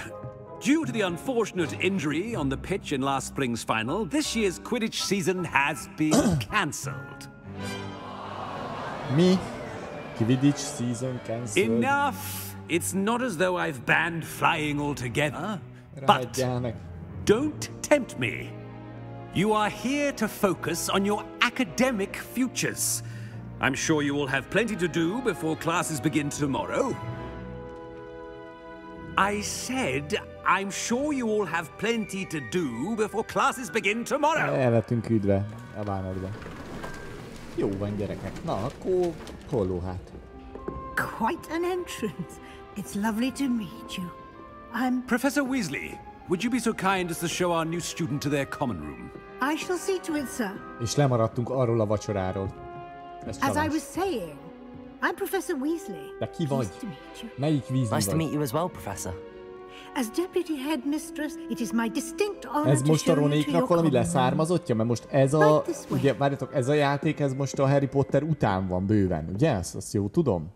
Due to the unfortunate injury on the pitch in last spring's final, this year's Quidditch season has been cancelled. Me? Quidditch season cancelled? Enough! It's not as though I've banned flying altogether, but don't tempt me. You are here to focus on your academic futures. I'm sure you will have plenty to do before classes begin tomorrow. I said, I'm sure you all have plenty to do before classes begin tomorrow. El lettünk küldve a bánatba. Jó van, gyerekek. Na, akkor holló hát. Quite an entrance. It's lovely to meet you. I'm... Professor Weasley, would you be so kind as to show our new student to their common room? I shall see to it, sir. És lemaradtunk arról a vacsoráról. As I was saying, I'm Professor Weasley. De ki vagy? Melyik Weasley vagy? Nice to meet you as well, Professor. As Deputy Headmistress, it is my distinct honor ez most a Ronéknak valami leszármazottja? Mert most ez a... Ugye, várjatok, ez a játék, ez most a Harry Potter után van bőven, ugye? Azt jó tudom?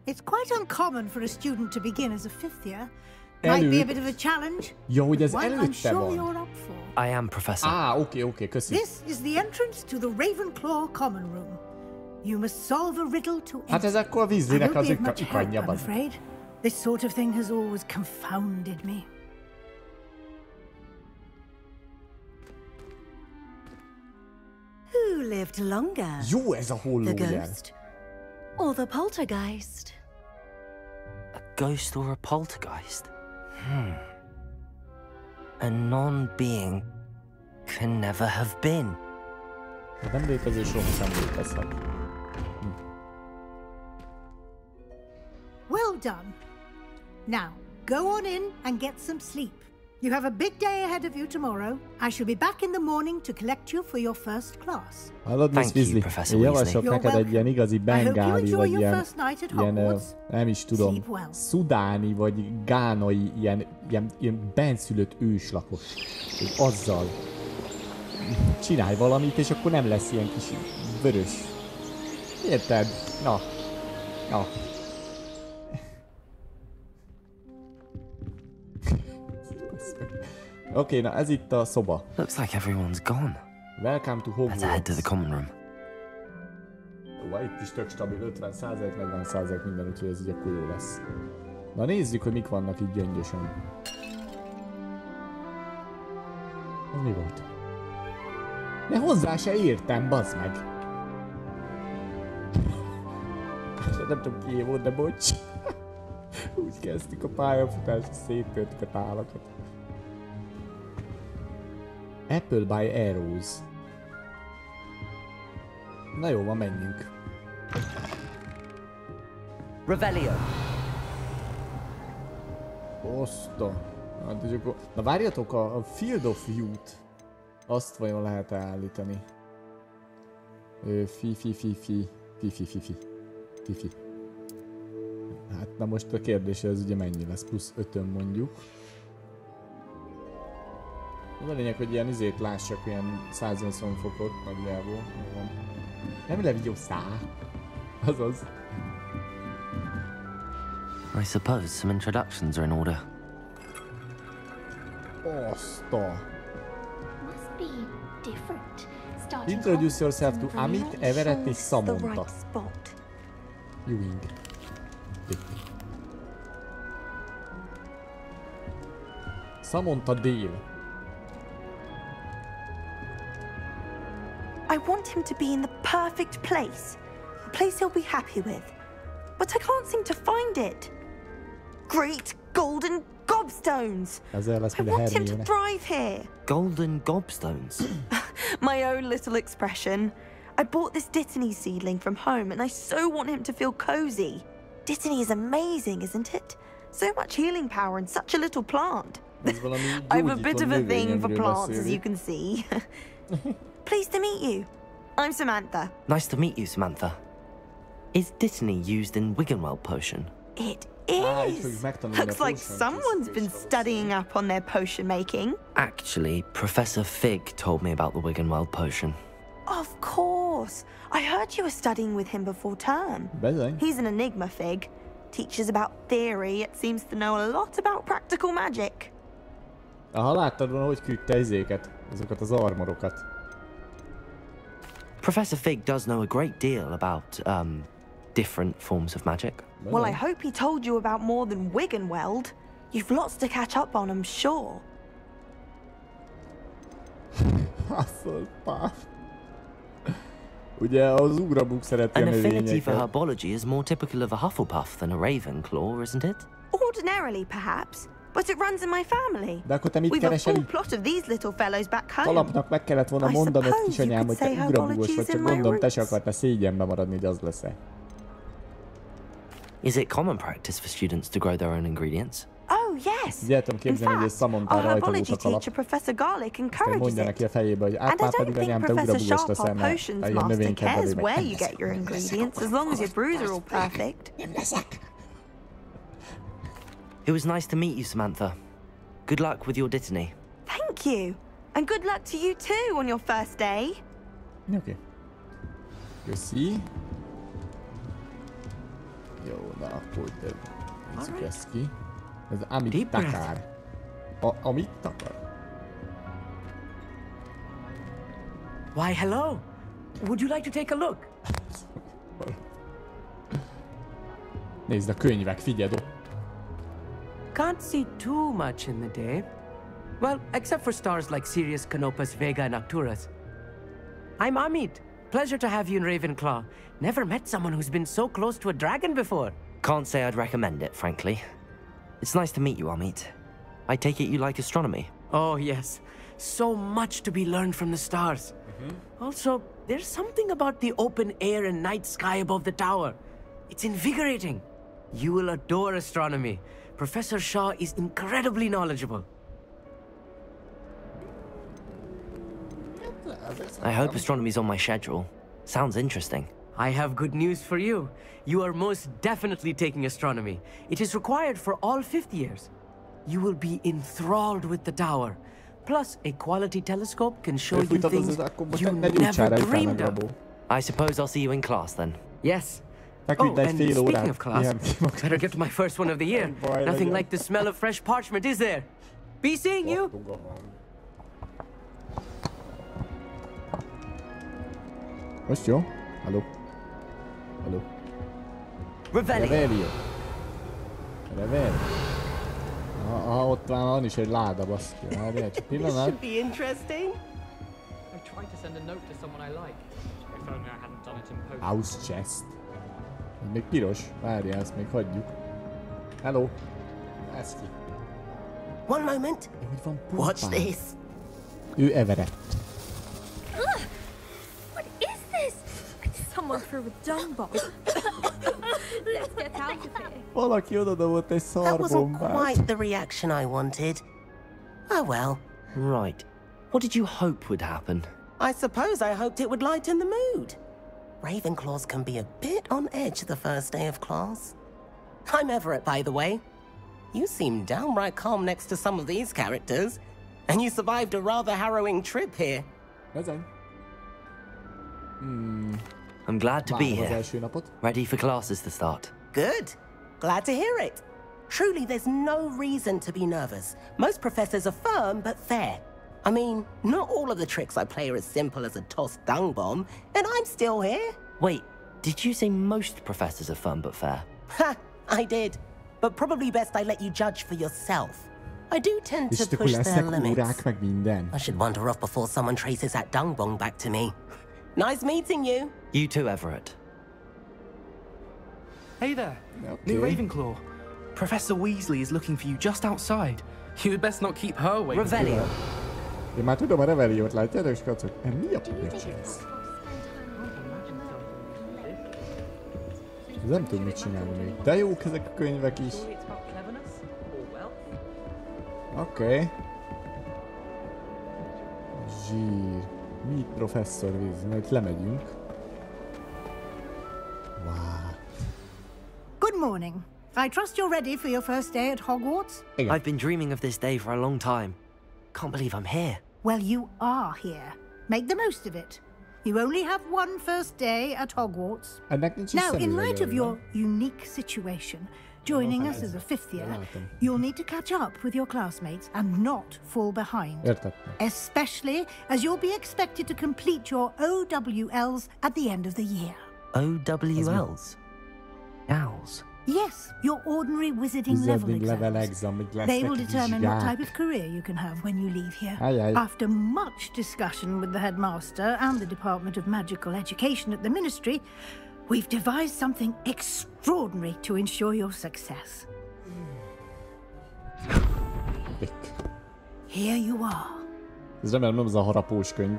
It's quite uncommon for a student to begin as a fifth year. Might be a bit of a challenge. Ja, hogy ez I'm előtte sure van. you're up for. I am, Professor. Oké, köszi. This is the entrance to the Ravenclaw common room. You must solve a riddle to enter. Hát ez akkor a Weasleynek az I'm afraid. This sort of thing has always confounded me. Who lived longer? Jó ez a holló, the ghost or the poltergeist? A ghost or a poltergeist? A non-being can never have been. Nem létező, soha nem létezhet. Well done. Now, go on in and get some sleep. You have a big day ahead of you tomorrow. I shall be back in the morning to collect you for your first class. Hallod, Miss Weasley? Én javaslok neked egy ilyen igazi bengáli, vagy ilyen nem is tudom, szudáni, vagy gánai, ilyen benszülött őslakos. És azzal csinálj valamit, és akkor nem lesz ilyen kis vörös. Érted? Na. Oké, na ez itt a szoba. Looks like everyone's gone. Welcome to Hogwarts. Let's head to the common room. Itt is tök stabil, 50%, 40% minden, úgyhogy ez így akkor jó lesz. Na nézzük, hogy mik vannak itt gyöngyösen. Ez mi volt? De hozzá se értem, bazd meg! Nem tudom ki volt, de bocs. Úgy kezdtük a pályafutást, széttörtük a tálakat. Apple by Arrows. Na jó, van, menjünk. Revelio. Oszta. Hát, és akkor... Na várjatok, a Field of Youth. Azt vajon lehet állítani. Fi. Hát na most a kérdés, ez ugye mennyi lesz? Plusz 5-ön mondjuk. Az a lényeg, hogy ilyen izét lássak, ilyen 180 fokot nagyjából. Nem levigyó szá. Azaz. I suppose some introductions are in order. Oszta. Must be different. Introduce yourself to Amit, Everett és Samantha. Ewing. Samantha Dale. I want him to be in the perfect place. A place he'll be happy with. But I can't seem to find it. Great golden gobstones! I want him to thrive here. Golden gobstones? My own little expression. I bought this Dittany seedling from home and I so want him to feel cozy. Dittany is amazing, isn't it? So much healing power in such a little plant. I have a bit of a thing for plants, as you can see. Pleased to meet you. I'm Samantha. Nice to meet you, Samantha. Is Dittany used in Wiggenweld potion? It is. Looks like someone's been studying up on their potion making. Actually, Professor Fig told me about the Wiggenweld potion. Of course. I heard you were studying with him before term. Bizony. He's an enigma fig. Teaches about theory, yet seems to know a lot about practical magic. Aha, láttad volna, hogy küldte azokat az armorokat. Professor Fig does know a great deal about, different forms of magic. Well, I hope he told you about more than Wiggenweld. You've lots to catch up on, I'm sure. Hufflepuff. Ugye az ugrabuk szereti a An affinity for növényeket. herbology is more typical of a Hufflepuff than a Ravenclaw, isn't it? Ordinarily, perhaps, but it runs in my family. De akkor te mit We've a keresel full itt? plot of these little fellows back home. Alapnak meg kellett volna mondanod, kisanyám, hogy te ugrabugos vagy, csak mondom, te se akartál szégyenbe maradni, hogy az lesz-e. Is it common practice for students to grow their own ingredients? Oh, yes. Ugye tudom képzelni, hogy egy Samantha rajta volt a kalap. Professor Garlic Aztán encourages mondja neki a fejébe, hogy and I már don't pedig think anyám, te Professor ugrabugos Sharp, leszel, our mert potions ilyen master, növénykedvelő cares meg. where you get your ingredients as long as your brews are all perfect. It was nice to meet you, Samantha. Good luck with your dittany. Thank you. And good luck to you too on your first day. Oké. Köszi. Jó, na akkor nézzük ezt ki. Ez amit takár. Amit takar. Why, hello. Would you like to take a look? Nézd a könyvek, figyeld ott. Can't see too much in the day. Well, except for stars like Sirius, Canopus, Vega, and Arcturus. I'm Amit. Pleasure to have you in Ravenclaw. Never met someone who's been so close to a dragon before. Can't say I'd recommend it, frankly. It's nice to meet you, Amit. I take it you like astronomy? Oh, yes. So much to be learned from the stars. Also, there's something about the open air and night sky above the tower. It's invigorating. You will adore astronomy. Professor Shaw is incredibly knowledgeable. I hope astronomy's on my schedule. Sounds interesting. I have good news for you. You are most definitely taking astronomy. It is required for all 5th years. You will be enthralled with the tower. Plus, a quality telescope can show you things you never dreamed of. I suppose I'll see you in class then. Yes. Oh, and speaking of class, better get to my first one of the year. Nothing like the smell of fresh parchment, is there? Be seeing you! Most jó? Halló? Halló? Revelio. Revelio. Ott van is egy láda, baszki. Várjál, csak pillanat. Should be interesting. I'm trying to send a note to someone I like. If only I hadn't done it in post. House chest. Ez még piros. Várjál, ezt még hagyjuk. Hello. Ez ki. One moment. Watch this. Ő Everett. What is this? Someone threw a dung bomb. Let's get out of here. Valaki odadobott egy That wasn't szarbombát. quite the reaction I wanted. Oh well. Right. What did you hope would happen? I suppose I hoped it would lighten the mood. Ravenclaws can be a bit on edge the first day of class. I'm Everett, by the way. You seem downright calm next to some of these characters. And you survived a rather harrowing trip here. I'm glad to be here. Ready for classes to start. Good. Glad to hear it. Truly, there's no reason to be nervous. Most professors are firm but fair. I mean, not all of the tricks I play are as simple as a tossed dung bomb, and I'm still here. Wait, did you say most professors are firm but fair? Ha! I did. But probably best I let you judge for yourself. I do tend to push their limits. I should wander off before someone traces that dung bomb back to me. Nice meeting you. You too, Everett. Hey there, New Ravenclaw. Professor Weasley is looking for you just outside. You'd best not keep her waiting. Revelio. Én már tudom a Reveliót, látjátok, skacok? Mi a pöcs ez? Nem tudom mit csinálni még. De jók ezek a könyvek is. Oké. Zsír. Mi professzor Weasley? Majd lemegyünk. Wow. Good morning. I trust you're ready for your first day at Hogwarts? I've been dreaming of this day for a long time. Can't believe I'm here. Well, you are here. Make the most of it. You only have one first day at Hogwarts. Now, in light of your unique situation, joining us as a fifth year, you'll need to catch up with your classmates and not fall behind. Especially as you'll be expected to complete your OWLs at the end of the year. OWLs? Owls? Yes, your ordinary wizarding level exams. They will determine what type of career you can have when you leave here. After much discussion with the headmaster and the Department of Magical Education at the Ministry, we've devised something extraordinary to ensure your success. Here you are. Ez remélem nem az a harapós könyv.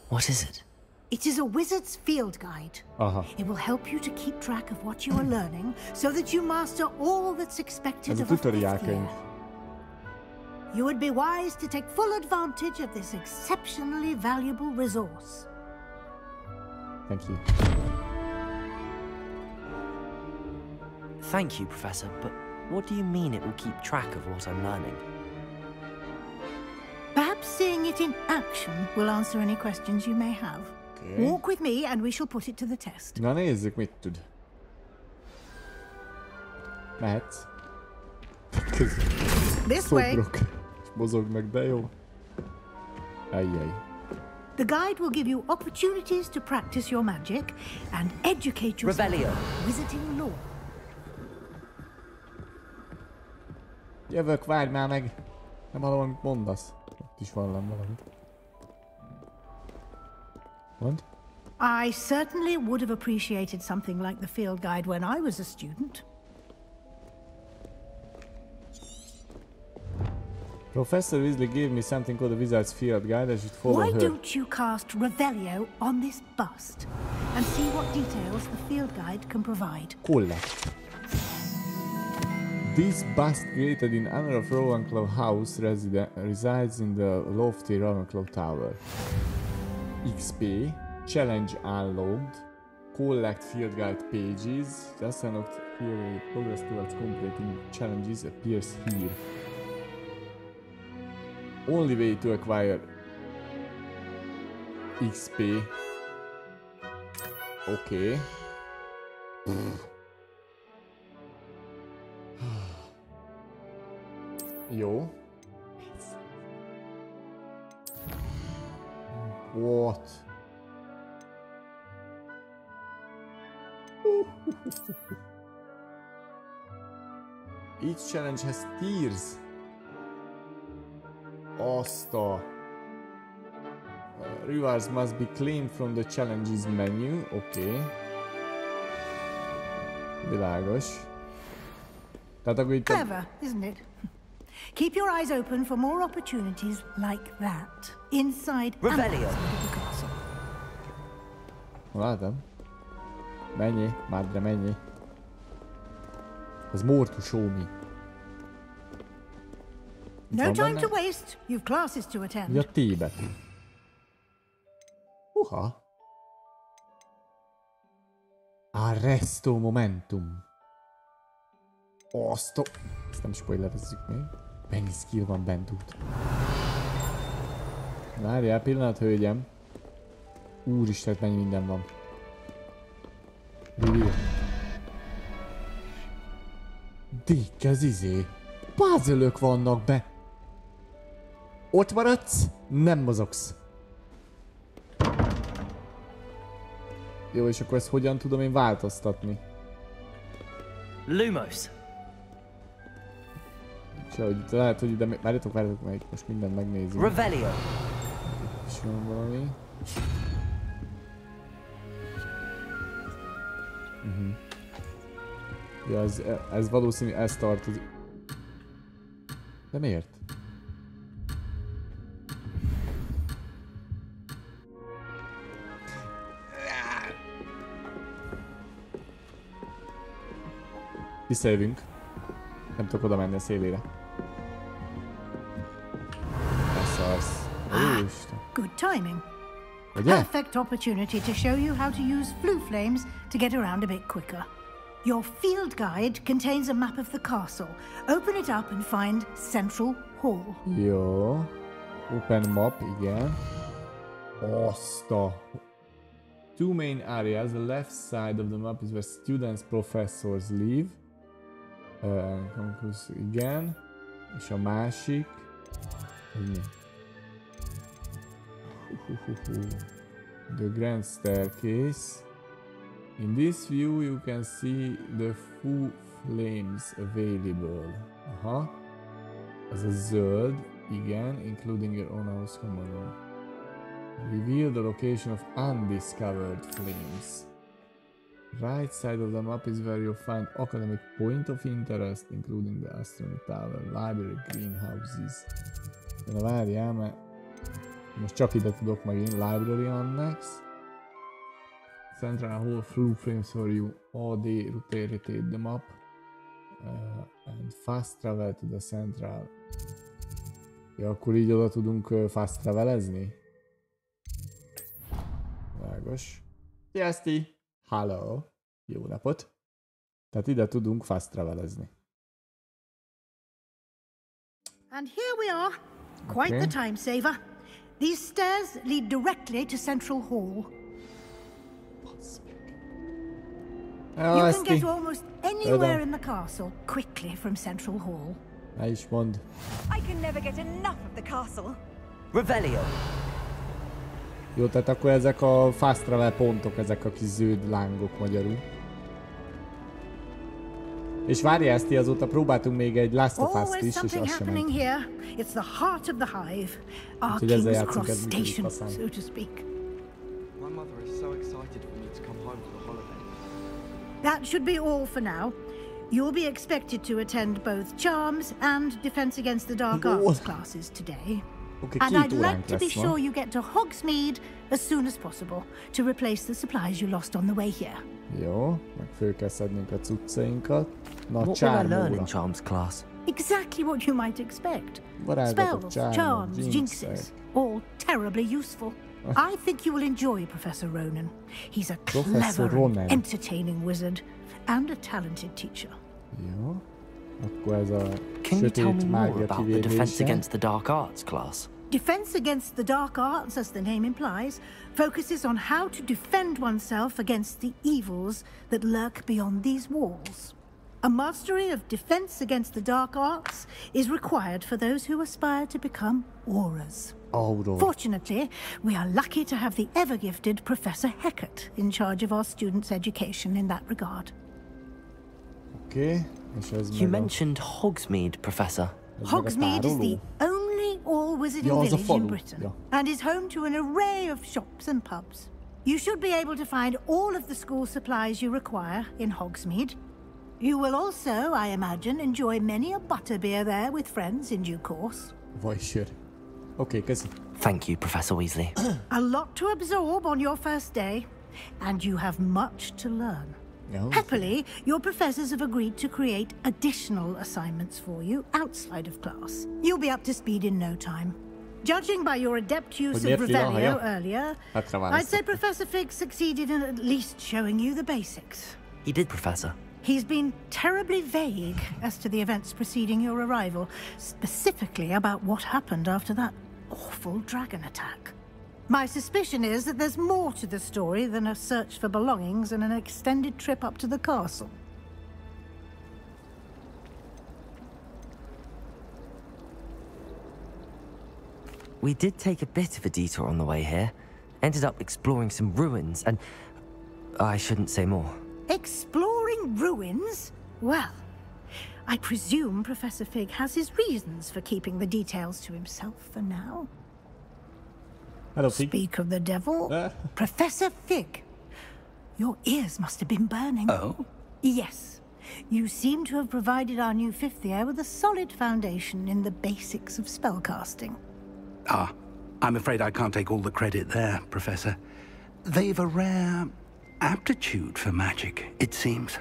What is it? It is a wizard's field guide. It will help you to keep track of what you are learning so that you master all that's expected of a fifth year. You would be wise to take full advantage of this exceptionally valuable resource. Thank you. Thank you, Professor, but what do you mean it will keep track of what I'm learning? Perhaps seeing it in action will answer any questions you may have. Okay. Walk with me and we shall put it to the test. Na nézzük, mit tud. Mehetsz. This way. Mozog meg, de jó. Ajjaj. The guide will give you opportunities to practice your magic and educate yourself in wizarding lore. Jövök, várj már meg! Nem hallom, amit mondasz. Ott is van valami. Mond? I certainly would have appreciated something like the field guide when I was a student. Professor Weasley gave me something called the Wizard's Field Guide. I should follow her. Why don't you cast Revelio on this bust and see what details the field guide can provide? Collect. This bust, created in honor of Ravenclaw House, resides in the lofty Ravenclaw Tower. XP, challenge unlocked, collect field guide pages, just unlocked here, progress towards completing challenges appears here. Only way to acquire XP. Okay. Jó. What? Each challenge has tiers. Asta. Rewards must be claimed from the challenges menu. Okay. Világos. Tehát akkor itt clever, isn't it? Keep your eyes open for more opportunities like that. Inside Revelio. the castle. Látom. Mennyi? Madre, mennyi? Az more to show me. No time to waste. You've classes to attend. Ja, T-bet. Arresto momentum. Azt nem spoilerezzük még. Mennyi skill van bent út. Várjál, pillanat, hölgyem. Úristen, mennyi minden van. Reveal. Dick, ez izé. Puzzle-ök vannak be. Ott maradsz, nem mozogsz. Jó, és akkor ezt hogyan tudom én változtatni? Lumos. És ahogy lehet, hogy ide... Várjatok, meg most mindent megnézünk. Revelio. És van valami. Ja, ez valószínű, ez tartozik. De miért? Visszajövünk. Nem tudok oda menni a szélére. Good timing. Perfect opportunity to show you how to use flue flames to get around a bit quicker. Your field guide contains a map of the castle. Open it up and find Central Hall. Jó. Open map, igen. Azt a... Two main areas. The left side of the map is where students, professors live. Igen. És a másik... The grand staircase. In this view you can see the full flames available. Aha. Ez a zöld, igen, including your own house common room. Reveal the location of undiscovered flames. Right side of the map is where you'll find academic point of interest, including the astronomy tower, library, greenhouses. De várjál, mert most csak ide tudok megint. Library annex. Central Hall flue frames for you. All day rotate the map. And fast travel to the central. Ja, akkor így oda tudunk fast travelezni? Vágos. Sziaszti! Hello! Jó napot! Tehát ide tudunk fast travelezni. And here we are. Quite the time saver. These stairs lead directly to Central Hall. You can get almost anywhere in the castle quickly from Central Hall. Ne is mondd. I can never get enough of the castle. Revelio. Jó, tehát akkor ezek a fast travel pontok, ezek a kis zöld lángok magyarul. És várja ezt, azóta próbáltunk még egy Last of Us-t is, és az sem ment. It's the heart of the hive. Our King's Cross station, so to speak. My mother is so excited for me to come home for the holiday. That should be all for now. You'll be expected to attend both Charms and Defense Against the Dark Arts classes today. And I'd like to be sure you get to Hogsmeade as soon as possible to replace the supplies you lost on the way here. Jó, meg föl kell szednünk a cuccainkat. What will I learn in Charms class? Exactly what you might expect. Spells, charms, jinxes, all terribly useful. I think you will enjoy Professor Ronan. He's a clever and entertaining wizard and a talented teacher. Jó. Akkor ez a Can you tell me more about the Defense Against the Dark Arts class? Defense Against the Dark Arts, as the name implies, focuses on how to defend oneself against the evils that lurk beyond these walls. A mastery of Defense Against the Dark Arts is required for those who aspire to become Aurors. Fortunately, we are lucky to have the ever-gifted Professor Hecat in charge of our students' education in that regard. Okay. You mentioned Hogsmeade, Professor. Hogsmeade is the only all-wizarding village in Britain and is home to an array of shops and pubs. You should be able to find all of the school supplies you require in Hogsmeade. You will also, I imagine, enjoy many a butterbeer there with friends in due course. Why should? Okay, thank you, Professor Weasley. A lot to absorb on your first day, and you have much to learn. Happily, your professors have agreed to create additional assignments for you outside of class. You'll be up to speed in no time. Judging by your adept use of Revelio earlier, I'd say Professor Fig succeeded in at least showing you the basics. He did, Professor. He's been terribly vague as to the events preceding your arrival, specifically about what happened after that awful dragon attack. My suspicion is that there's more to the story than a search for belongings and an extended trip up to the castle. We did take a bit of a detour on the way here. Ended up exploring some ruins and... I shouldn't say more. Exploring ruins? Well, I presume Professor Fig has his reasons for keeping the details to himself for now. Hello, Speak of the devil. Professor Fig, your ears must have been burning. Oh? Yes. You seem to have provided our new fifth year with a solid foundation in the basics of spellcasting. Ah, I'm afraid I can't take all the credit there, Professor. They've a rare aptitude for magic, it seems.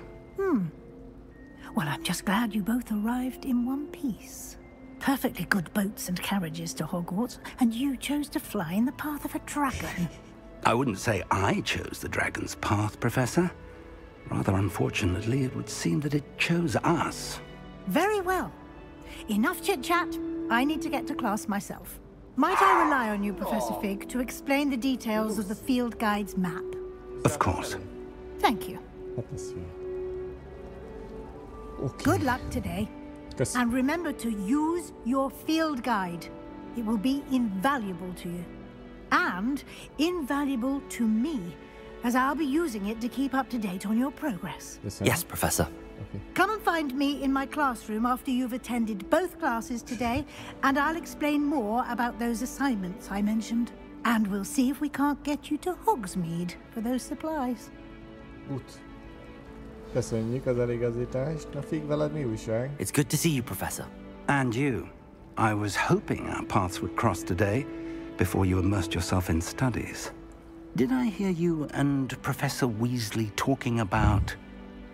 Well, I'm just glad you both arrived in one piece. Perfectly good boats and carriages to Hogwarts, and you chose to fly in the path of a dragon. I wouldn't say I chose the dragon's path, Professor. Rather unfortunately, it would seem that it chose us. Very well. Enough chit-chat. I need to get to class myself. Might I rely on you, Professor Fig, to explain the details of the field guide's map? Of course. Thank you. Okay. Good luck today. And remember to use your field guide. It will be invaluable to you. And invaluable to me, as I'll be using it to keep up to date on your progress. Yes, Professor. Okay. Come and find me in my classroom after you've attended both classes today, and I'll explain more about those assignments I mentioned. And we'll see if we can't get you to Hogsmeade for those supplies. Gut. Köszönjük az eligazítást. Na Fig, veled mi újság? It's good to see you, Professor. And you. I was hoping our paths would cross today, before you immersed yourself in studies. Did I hear you and Professor Weasley talking about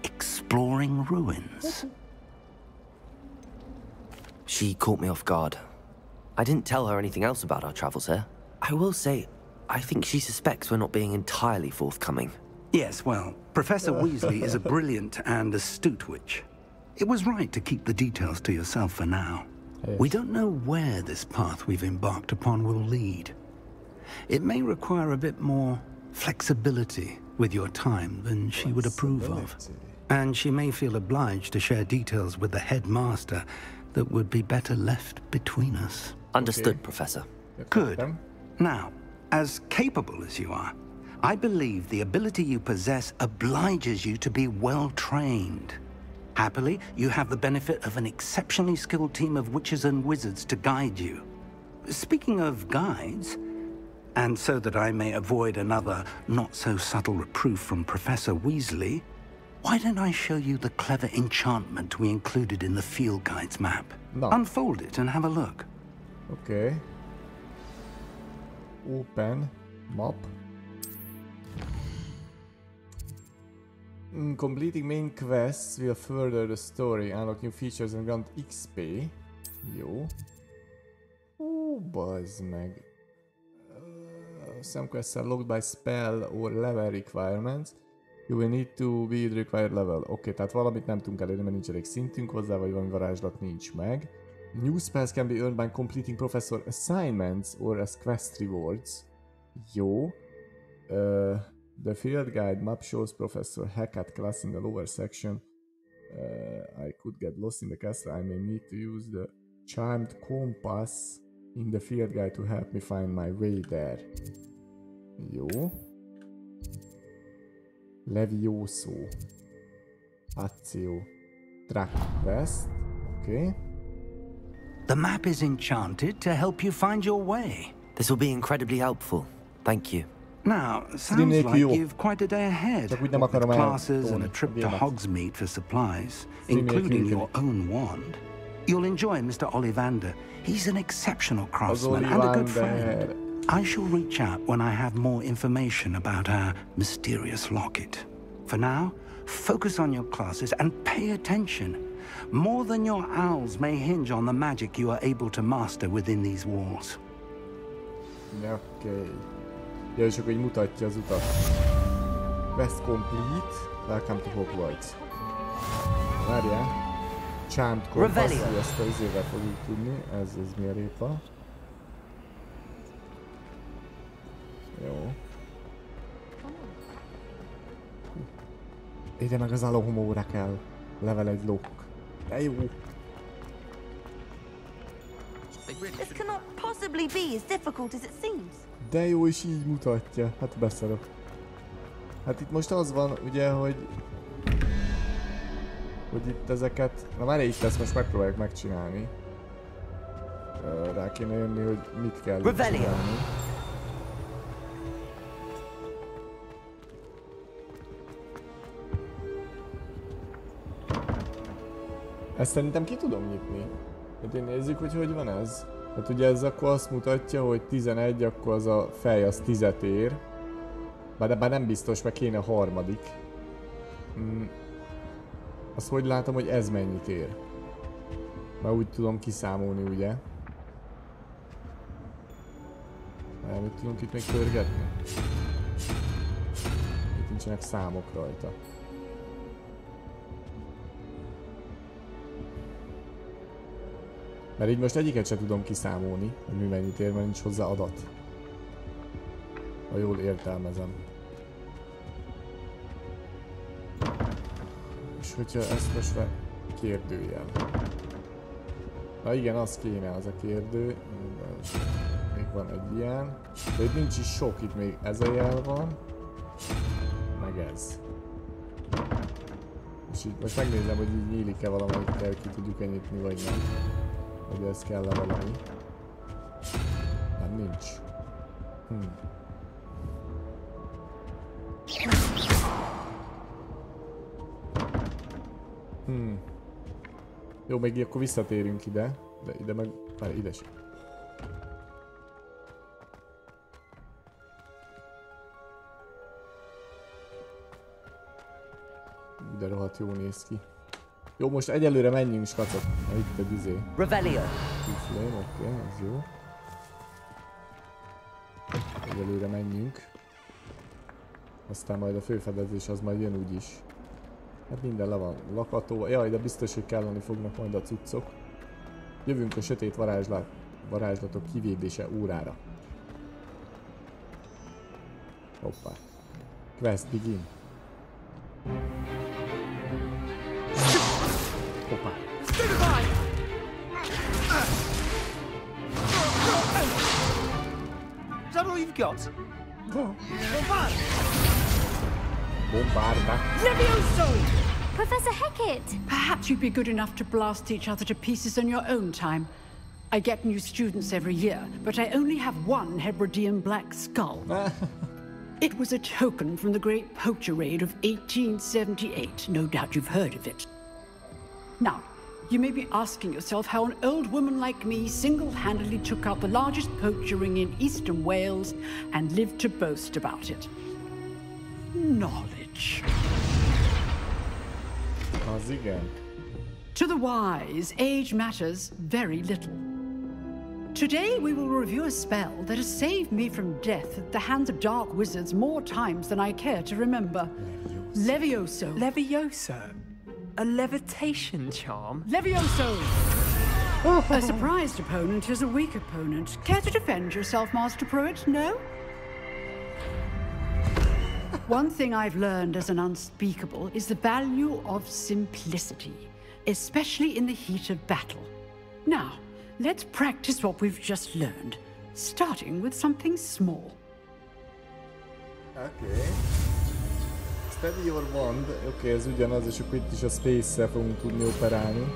exploring ruins? She caught me off guard. I didn't tell her anything else about our travels here. I will say, I think she suspects we're not being entirely forthcoming. Yes, well, Professor Weasley is a brilliant and astute witch. It was right to keep the details to yourself for now. Yes. We don't know where this path we've embarked upon will lead. It may require a bit more flexibility with your time than she would approve of. And she may feel obliged to share details with the headmaster that would be better left between us. Understood, Professor. Good. Now, as capable as you are, I believe the ability you possess obliges you to be well trained. Happily, you have the benefit of an exceptionally skilled team of witches and wizards to guide you. Speaking of guides, and so that I may avoid another not-so-subtle reproof from Professor Weasley, why don't I show you the clever enchantment we included in the field guide's map? No. Unfold it and have a look. Okay. Open map. Completing main quests will further the story, unlock new features and grant XP. Jó. Bazd meg. Some quests are locked by spell or level requirements. You will need to be the required level. Oké, tehát valamit nem tudunk elérni, mert nincs elég szintünk hozzá, vagy valami varázslat nincs meg. New spells can be earned by completing professor assignments or as quest rewards. Jó. The field guide map shows Professor Hecate class in the lower section. I could get lost in the castle. I may need to use the charmed compass in the field guide to help me find my way there. Jó. Levioso. Accio. Track quest. Okay. The map is enchanted to help you find your way. This will be incredibly helpful. Thank you. Now, sounds like you've quite a day ahead, with classes and a trip to Hogsmeade for supplies, including your own wand. You'll enjoy Mr. Ollivander. He's an exceptional craftsman and a good friend. I shall reach out when I have more information about our mysterious locket. For now, focus on your classes and pay attention. More than your owls may hinge on the magic you are able to master within these walls. Okay. Ja, és akkor így mutatja az utat. Quest complete. Welcome to Hogwarts. Várjál. Charmed compass, ezt az izével fogjuk tudni. Ez milyen répa. Jó. Ide meg az Alohomóra kell. Level 1 lock. De jó. This cannot possibly be as difficult as it seems. De jó, és így mutatja. Hát beszarok. Hát itt most az van, ugye, hogy itt ezeket... Na már itt ezt most megpróbáljuk megcsinálni. Rá kéne jönni, hogy mit kell csinálni. Ezt szerintem ki tudom nyitni. Hát én nézzük, hogy van ez. Hát ugye ez akkor azt mutatja, hogy 11, akkor az a fej az 10-et ér. Bár nem biztos, mert kéne a harmadik. Azt hogy látom, hogy ez mennyit ér? Már úgy tudom kiszámolni, ugye? Nem tudunk itt még pörgetni? nincsenek számok rajta. Mert így most egyiket sem tudom kiszámolni, hogy mi mennyit ér, mert nincs hozzá adat. Ha jól értelmezem. És hogyha ezt most már kérdőjel. Na igen, az kéne, az a kérdő. Még van egy ilyen. De itt nincs is sok, itt még ez a jel van. Meg ez. És így most megnézem, hogy így nyílik-e valamelyikkel, ki tudjuk-e nyitni, vagy nem. Hogy ez kell-e valami. Nem, nincs. Jó, még akkor visszatérünk ide. De ide meg... Várj, ide sem. Ide rohadt jó néz ki. Jó, most egyelőre menjünk, skacok. Na, itt egy izé. Revelio. Oké, ez jó. Egyelőre menjünk. Aztán majd a főfedezés az majd jön úgyis. Hát minden le van lakható. Jaj, de biztos, hogy kelleni fognak majd a cuccok. Jövünk a sötét varázslatok kivédése órára. Hoppá. Quest begin. Hoppá. Is that all you've got? Bombarda. Levioso! Professor Hecat! Perhaps you'd be good enough to blast each other to pieces on your own time. I get new students every year, but I only have one Hebridean black skull. It was a token from the Great Poacher Raid of 1878. No doubt you've heard of it. Now, you may be asking yourself how an old woman like me single-handedly took out the largest poacher ring in eastern Wales and lived to boast about it. Knowledge. Az igen. To the wise, age matters very little. Today we will review a spell that has saved me from death at the hands of dark wizards more times than I care to remember. Levioso. Levioso? A levitation charm? Levioso! A surprised opponent is a weak opponent. Care to defend yourself, Master Pruitt? No? One thing I've learned as an unspeakable is the value of simplicity, especially in the heat of battle. Now, let's practice what we've just learned, starting with something small. Okay. Steady your wand. Oké, ez ugyanaz, és akkor itt is a space-szel fogunk tudni operálni.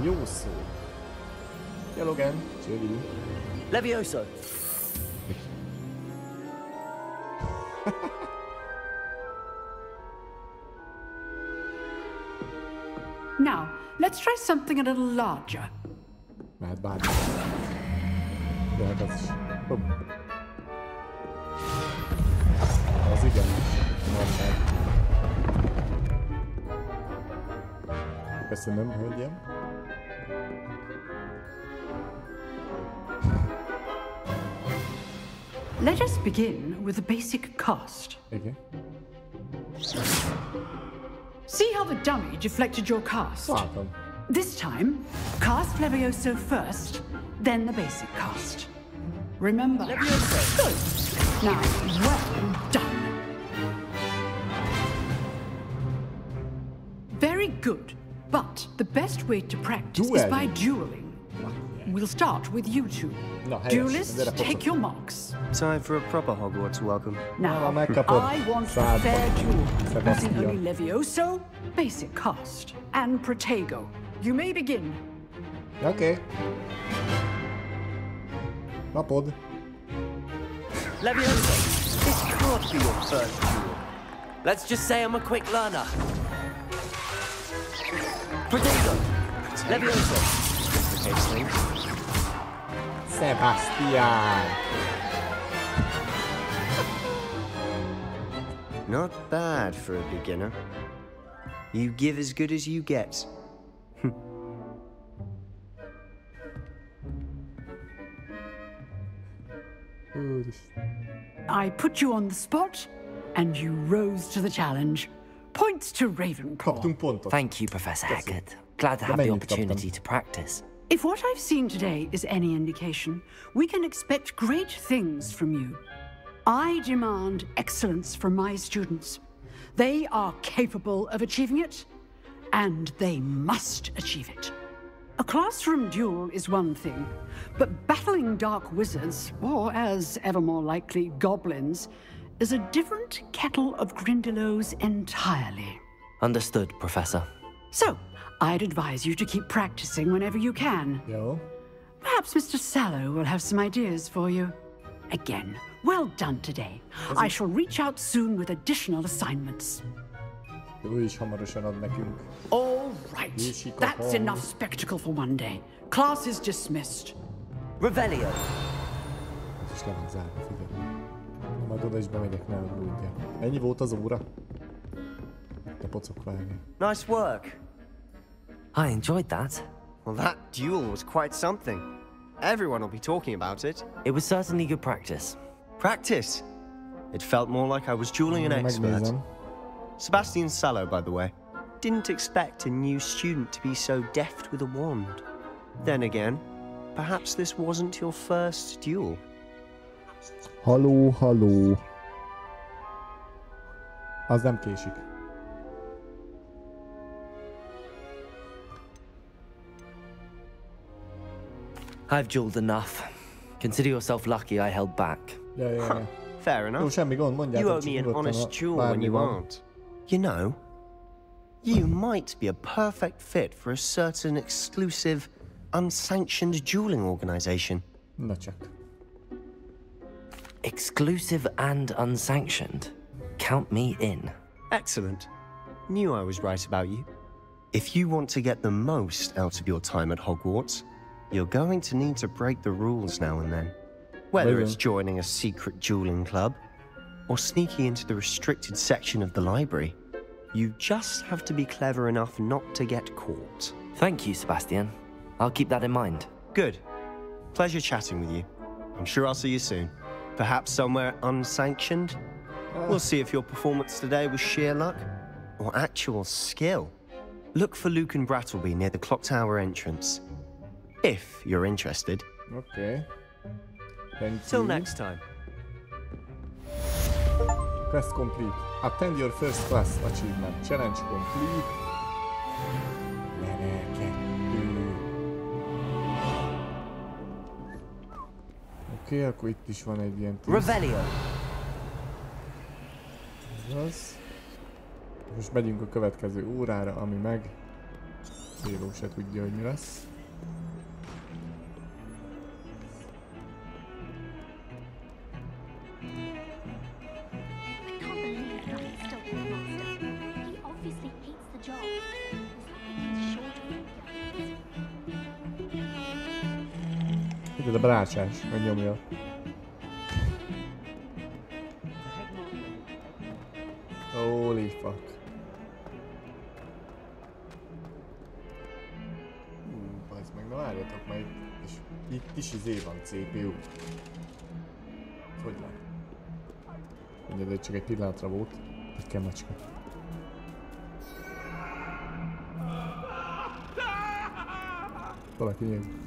Jó szó. Hello again. Cséri. Levioso. Now, let's try something a little larger. Mehet bármi. De hát az is. Az igen. Normál. Köszönöm, hölgyem. Let us begin with the basic cast. Okay. See how the dummy deflected your cast? Welcome. This time, cast Levioso first, then the basic cast. Remember? Levioso. Good. Now, well done. Very good. But the best way to practice is by dueling. We'll start with you two. No, duelists, take your marks. Time for a proper Hogwarts welcome. Now, I want a fair duel. Using only Levioso, basic cast, and Protego. You may begin. Okay. Napod. Levioso, this can't be your first duel. Let's just say I'm a quick learner. Protego. Levioso. Sebastian. Not bad for a beginner. You give as good as you get. I put you on the spot, and you rose to the challenge. Points to Ravenclaw. Thank you, Professor Eckert. Glad to have the opportunity to practice. If what I've seen today is any indication, we can expect great things from you. I demand excellence from my students. They are capable of achieving it, and they must achieve it. A classroom duel is one thing, but battling dark wizards, or as ever more likely, goblins, is a different kettle of Grindylows entirely. Understood, Professor. So, I'd advise you to keep practicing whenever you can. Yo. Perhaps Mr. Sallow will have some ideas for you. Again, well done today. I shall reach out soon with additional assignments. All right, that's enough spectacle for one day. Class is dismissed. Revelio. Majd oda is bemegyek, ne aggódjál. Ennyi volt az óra? Te pocok vágni. Nice work. I enjoyed that. Well, that duel was quite something. Everyone will be talking about it. It was certainly good practice. Practice? It felt more like I was dueling an expert. Sebastian Sallow, by the way. Didn't expect a new student to be so deft with a wand. Then again, perhaps this wasn't your first duel. Halló, halló. Az nem késik. I've dueled enough. Consider yourself lucky I held back. Yeah. Fair enough. Jó, semmi gond, mondjátok. You owe me an honest duel when you aren't. You know, you might be a perfect fit for a certain exclusive, unsanctioned dueling organization. Na csak. Exclusive and unsanctioned. Count me in. Excellent. Knew I was right about you. If you want to get the most out of your time at Hogwarts, you're going to need to break the rules now and then. Whether it's joining a secret dueling club, or sneaking into the restricted section of the library, you just have to be clever enough not to get caught. Thank you, Sebastian. I'll keep that in mind. Good. Pleasure chatting with you. I'm sure I'll see you soon. Perhaps somewhere unsanctioned? We'll see if your performance today was sheer luck or actual skill. Look for Lucan Brattleby near the Clock Tower entrance. If you're interested. Okay. Thank you. Till next time. Quest complete. Attend your first class achievement. Challenge complete. Level 2. Oké, akkor itt is van egy ilyen... Revelio. Ez. Most megyünk a következő órára, ami meg... Zéló se tudja, hogy mi lesz. Ez a brácsás, megnyomja. Holy fuck. Bazd meg, na várjatok meg, és itt is van CPU. Hogy lehet? Mindjárt, hogy csak egy pillanatra volt. Egy kemecske. Valaki jön.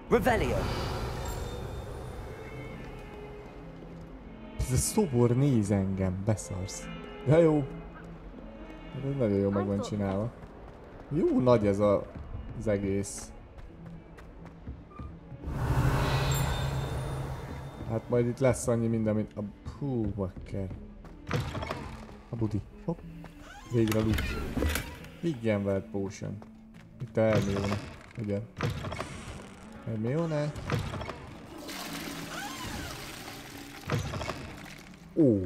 Revelio. Ez a szobor néz engem, beszarsz. Ja jó. Ez nagyon jó meg van csinálva. Jó nagy ez az egész. Hát majd itt lesz annyi minden, mint a... Hú, bakker. A budi. Hopp. Végre loot. Igen, Word Potion. Itt a Hermione. Ugye? Hermione. Ó.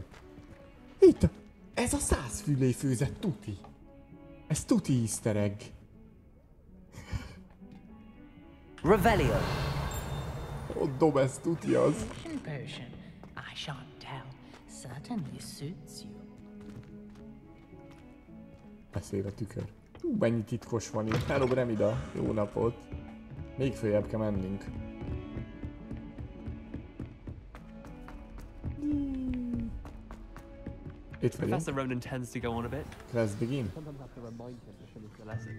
Itt! Ez a 100 fülé főzett tuti. Ez tuti easter egg. Revelio. Mondom, ez tuti az. Potion. I shan't tell. Certainly suits you. Beszél a tükör. Mennyi titkos van itt. Hello Bremida, jó napot. Még följebb kell mennünk. Itt vagyunk. Professor Ronan tends to go on a bit. Let's begin. Sometimes I have to remind him to finish the lesson.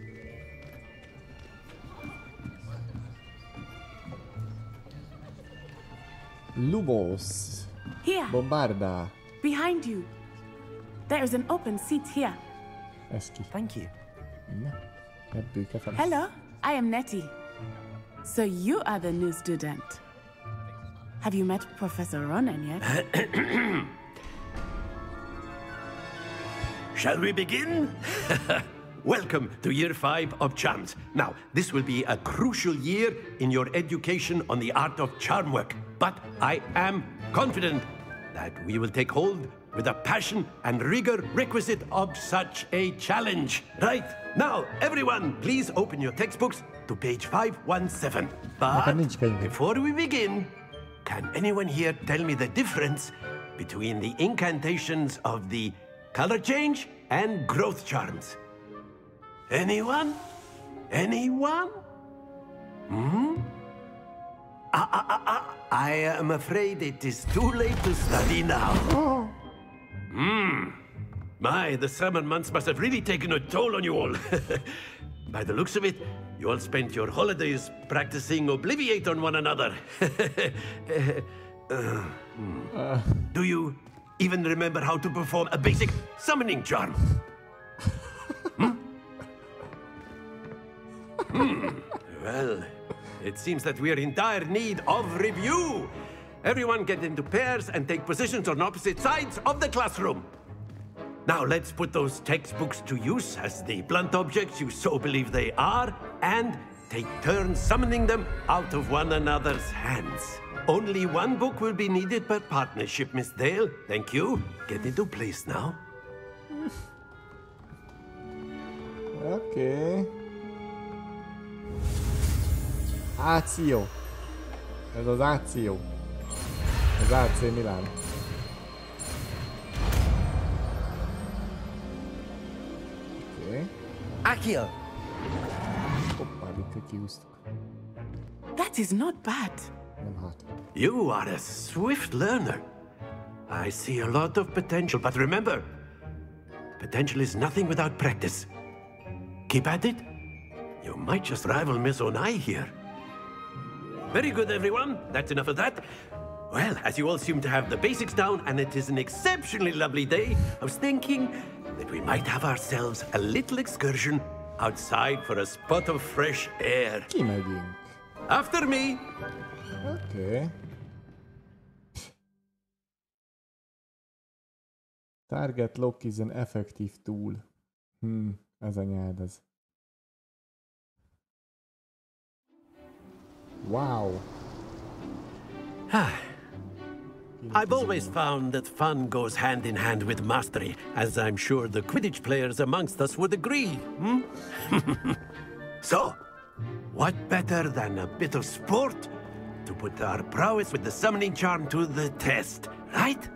Lumos. Here. Bombarda. Behind you. There is an open seat here. Thank you. Hello, I am Nettie. So you are the new student. Have you met Professor Ronan yet? Shall we begin? Welcome to Year 5 of Charms. Now, this will be a crucial year in your education on the art of charm work. But I am confident that we will take hold with the passion and rigor requisite of such a challenge. Right, now, everyone, please open your textbooks to page 517. But before we begin, can anyone here tell me the difference between the incantations of the color change and growth charms? Anyone? Anyone? I am afraid it is too late to study now. My, the summer months must have really taken a toll on you all. By the looks of it, you all spent your holidays practicing Obliviate on one another. Do you even remember how to perform a basic summoning charm? Well, it seems that we are in dire need of review. Everyone get into pairs and take positions on opposite sides of the classroom. Now let's put those textbooks to use as the blunt objects you so believe they are, and take turns summoning them out of one another's hands. Only one book will be needed per partnership, Miss Dale. Thank you. Get into place now. Okay. Áció. Ez az áció. Az AC Milán. Okay. Accio. That is not bad. You are a swift learner. I see a lot of potential, but remember, potential is nothing without practice. Keep at it. You might just rival Miss Onai here. Very good, everyone. That's enough of that. Well, as you all seem to have the basics down, and it is an exceptionally lovely day, I was thinking that we might have ourselves a little excursion outside for a spot of fresh air. After me. Okay. Target lock is an effective tool. Ez a nyelv ez. Wow. I've always found that fun goes hand in hand with mastery, as I'm sure the Quidditch players amongst us would agree. So, what better than a bit of sport to put our prowess with the summoning charm to the test, right?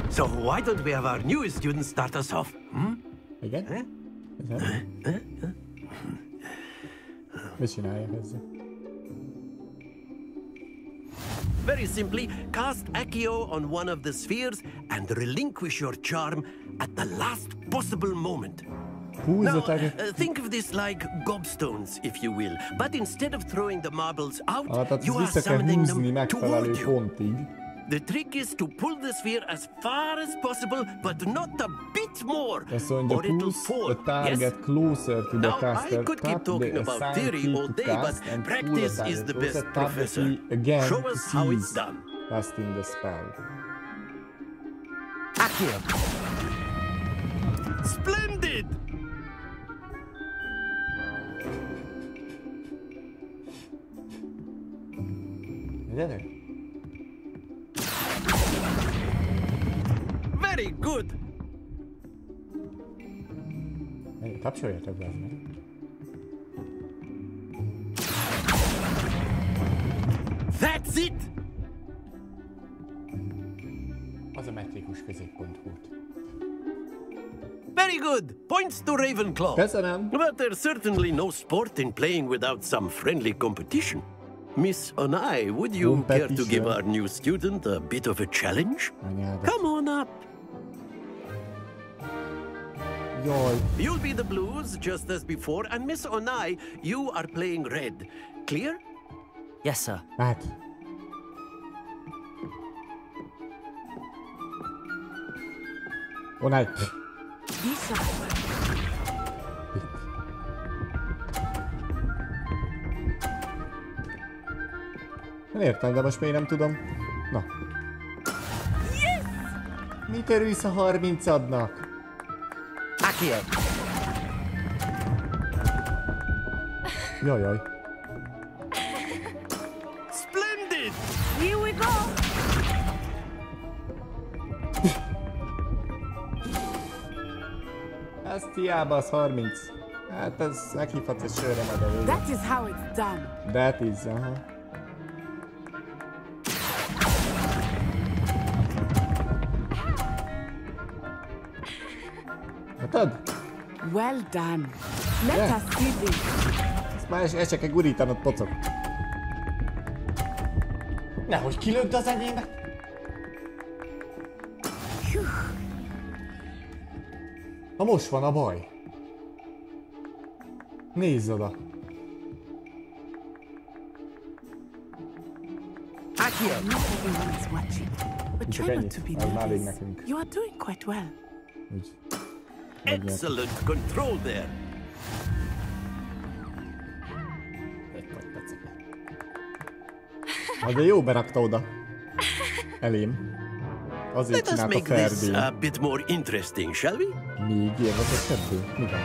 So why don't we have our newest student start us off? Again? Very simply, cast Accio on one of the spheres and relinquish your charm at the last possible moment. Who is now, the target? Think of this like gobstones, if you will. But instead of throwing the marbles out, you are summoning them toward you. The trick is to pull the sphere as far as possible, but not a bit more, or it'll fall. Yes? Now, I could keep talking about theory all day, but practice is the best, Professor. Show us how it's done. Casting the spell. Accio. Splendid! Very good. Kapcsoljátok be meg. That's it! Az a metrikus középpont volt. Very good. Points to Ravenclaw. But there's certainly no sport in playing without some friendly competition. Miss Onai, would you care to give our new student a bit of a challenge? Come on up. You'll be the blues, just as before, and Miss Onai, you are playing red. Clear? Yes, sir. Onai. Nem értem, de most még nem tudom. Na. Yes! Mit örülsz a 30-adnak? Accio. Jajjaj. Splendid! Here we go! Ezt hiába az 30. Hát ez meghívhatsz egy sörre meg a végén. That is how it's done. That is, aha. Látod? Well done. Let us see this. Ezt már el se kell gurítanod, pocok. Nehogy kilögd az enyémet. Na most van a baj. Nézz oda. Not everyone is watching, but try not to be nervous. You are doing quite well. Excellent control there. De jó berakta oda. Elém. Azért Let us csinálta make this Ferdin. a bit more interesting, shall we? Még érdekesebb? Mi van?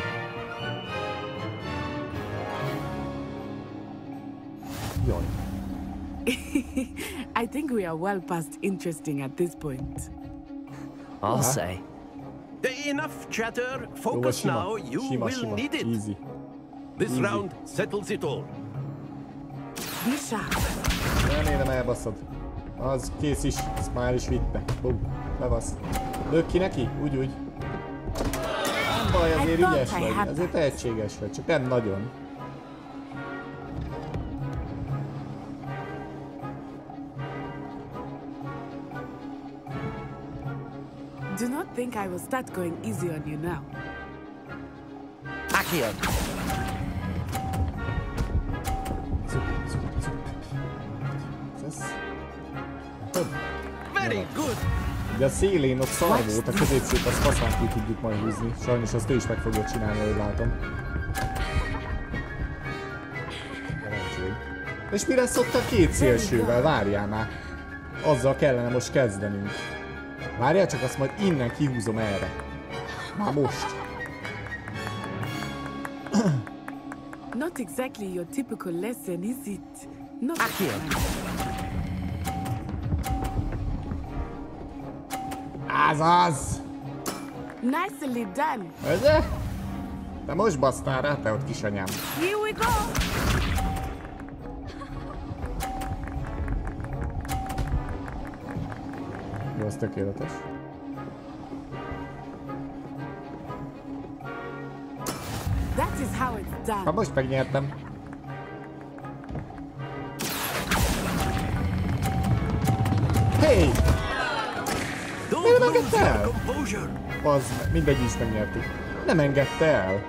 Jaj. I think we are well past interesting at this point. I'll say. Enough chatter. Focus now. You will need it. Easy. This round settles it all. Be sharp. Remélem elbaszod. Az kész is. Ezt már is vitte. Bum. Levasz. Lők ki neki? Úgy. Nem baj, azért ügyes vagy. Azért tehetséges vagy. Csak nem nagyon. Do not think I will start going easy on you now. Accio. Very good. Ugye a szélén ott szar volt, a középszét azt faszán ki tudjuk majd húzni. Sajnos azt ő is meg fogja csinálni, ahogy látom. És mi lesz ott a két szélsővel? Várjál már. Azzal kellene most kezdenünk. Várjál, csak azt majd innen kihúzom erre. Már most. Not exactly your typical lesson, is it? Not az! Nicely done. Ugye? De most basztál rá, te ott kisanyám. Here we go! Jó, az tökéletes. That is how it's done. Ha most megnyertem. Hey! Miért nem engedte el? Az, mindegy is megnyertük. Nem engedte el.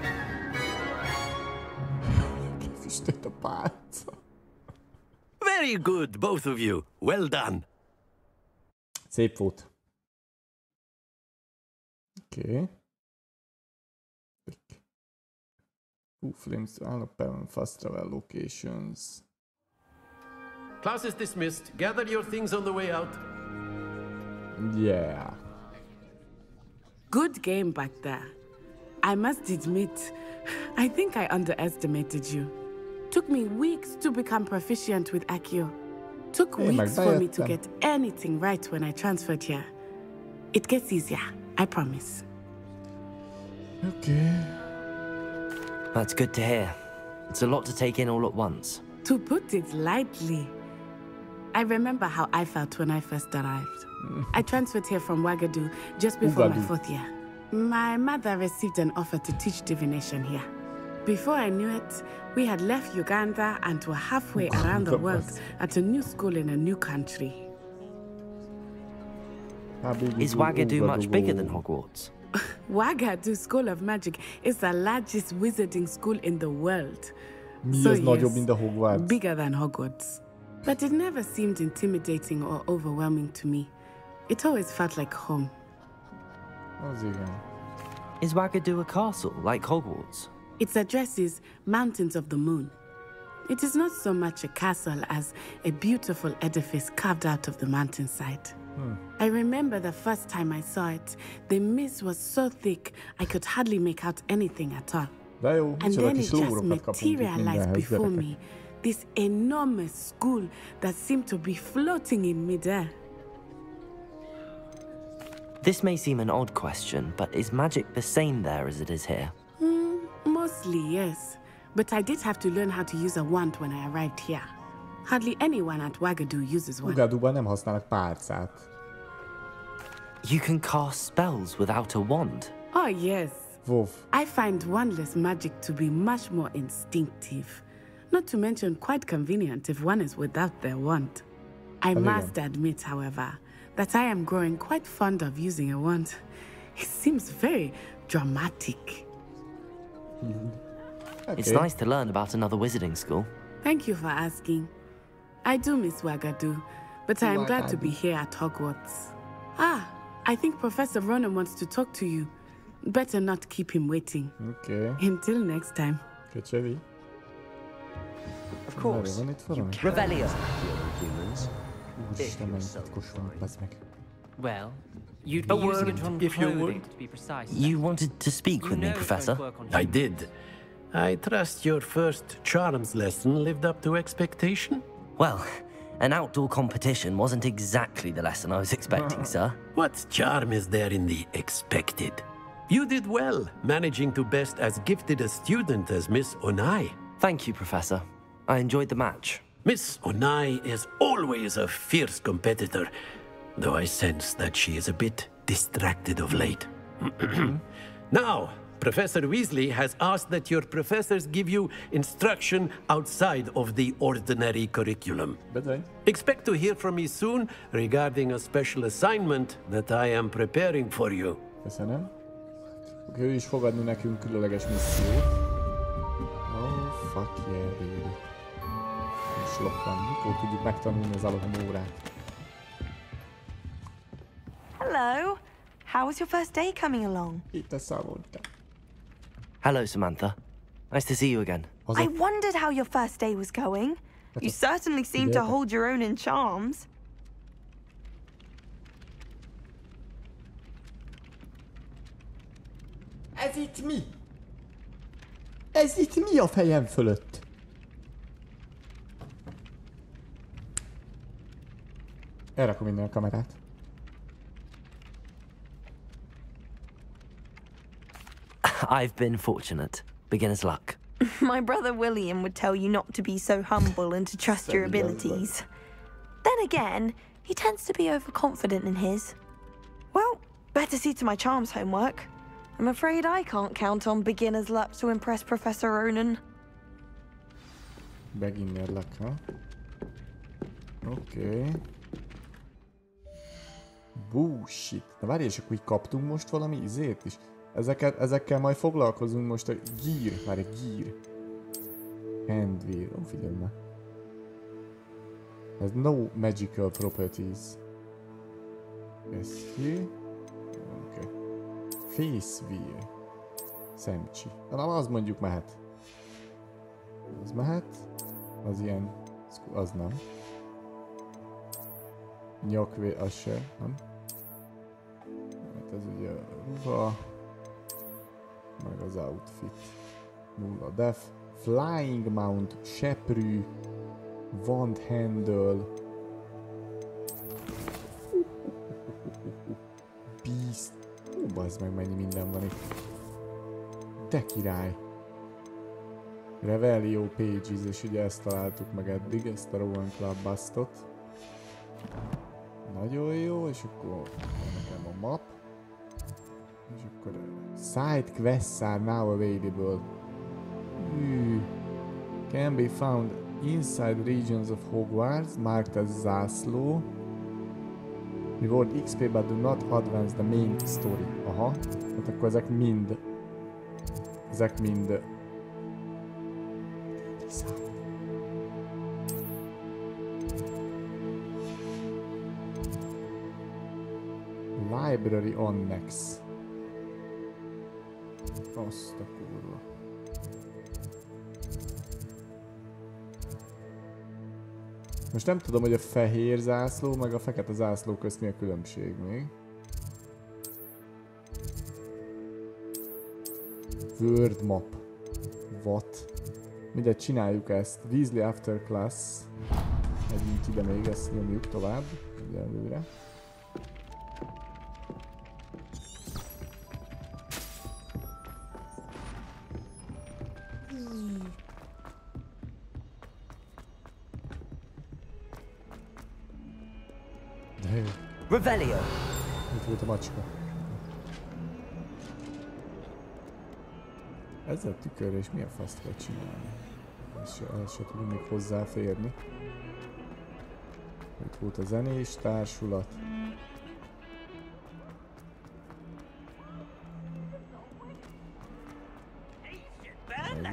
Füstöt a pálca. Very good, both of you. Well done. Szép volt. Oké. Flames to unlock fast travel locations. Class is dismissed. Gather your things on the way out. Yeah. Good game back there. I must admit, I think I underestimated you. Took me weeks to become proficient with Accio. Took weeks for me to get anything right when I transferred here. It gets easier, I promise. Okay. That's good to hear. It's a lot to take in all at once. To put it lightly, I remember how I felt when I first arrived. I transferred here from Wagadu just before my 4th year. My mother received an offer to teach divination here. Before I knew it, we had left Uganda and were halfway around the world at a new school in a new country. Is Wagadu much bigger than Hogwarts? Wagadu School of Magic is the largest wizarding school in the world. So yes, bigger than Hogwarts. But it never seemed intimidating or overwhelming to me. It always felt like home. Is Wagadu a castle like Hogwarts? Its address is Mountains of the Moon. It is not so much a castle as a beautiful edifice carved out of the mountainside. I remember the first time I saw it, the mist was so thick I could hardly make out anything at all. And then it just materialized before me, this enormous school that seemed to be floating in midair. This may seem an odd question, but is magic the same there as it is here? Mostly, yes. But I did have to learn how to use a wand when I arrived here. Hardly anyone at Wagadu uses one. Nem használnak pálcát. You can cast spells without a wand? Oh, yes. Wolf. I find wandless magic to be much more instinctive. Not to mention quite convenient if one is without their wand. I must admit, however, that I am growing quite fond of using a wand. It seems very dramatic. Okay. It's nice to learn about another wizarding school. Thank you for asking. I do miss Wagadu, but I am glad to be here at Hogwarts. Ah, I think Professor Ronen wants to talk to you. Better not keep him waiting. Okay. Until next time. Köcsövi. Of course. Revelio. Well, you'd be using it on clothing, to be precise. You wanted to speak with me, Professor? I did. I trust your first charms lesson lived up to expectation? Well, an outdoor competition wasn't exactly the lesson I was expecting, sir. What charm is there in the expected? You did well, managing to best as gifted a student as Miss Onai. Thank you, Professor. I enjoyed the match. Miss Onai is always a fierce competitor, though I sense that she is a bit distracted of late. Now, Professor Weasley has asked that your professors give you instruction outside of the ordinary curriculum. Expect to hear from me soon regarding a special assignment that I am preparing for you. Köszönöm. Ő is fogadni nekünk különleges missziót. Oh, fuck yeah, baby. És loppan. Mikor tudjuk megtanulni az alapom órát? Hello. How was your first day coming along? Itt a szavonta. Hello, Samantha. Nice to see you again. I wondered how your first day was going. You certainly seem to hold your own in charms. Ez itt mi? Ez itt mi a fejem fölött? Elrakom innen a kamerát. I've been fortunate. Beginner's luck. My brother William would tell you not to be so humble and to trust your abilities. Then again, he tends to be overconfident in his. Well, better see to my charms homework. I'm afraid I can't count on beginner's luck to impress Professor Ronen. Beginner luck, huh? Okay. Bullshit. Na várj, és akkor így kaptunk most valami izét is? Ezekkel majd foglalkozunk most a gear. Várj, gear. Handwear. Ó, figyelj már. Has no magical properties. Eszki. Okay. Face wear. Szemcsi. Na, az mondjuk mehet. Az mehet. Az ilyen... Az nem. Nyakvé, az se, nem? Hát ez ugye a ruha. Meg az outfit. Nulla def. Flying mount, seprű. Wand handle. Beast. Bazd meg, mennyi minden van itt. De király. Revelio pages, és ugye ezt találtuk meg eddig, ezt a Rowan Club bustot. Nagyon jó, és akkor nekem a map. És akkor side quests are now available. Can be found inside regions of Hogwarts, marked as zászló. Reward XP but do not advance the main story. Aha, hát akkor ezek mind Library Annex. Azt a kurva. Most nem tudom, hogy a fehér zászló meg a fekete zászló közt mi a különbség még. Word map. What? Mindegy, csináljuk ezt. Weasley after class. Megyünk ide még, ezt nyomjuk tovább. Egyelőre. Revelio. Itt volt a macska. Ezzel a tükörre is milyen faszt kell csinálni? Ezt se tudunk még hozzáférni. Itt volt a zenés társulat.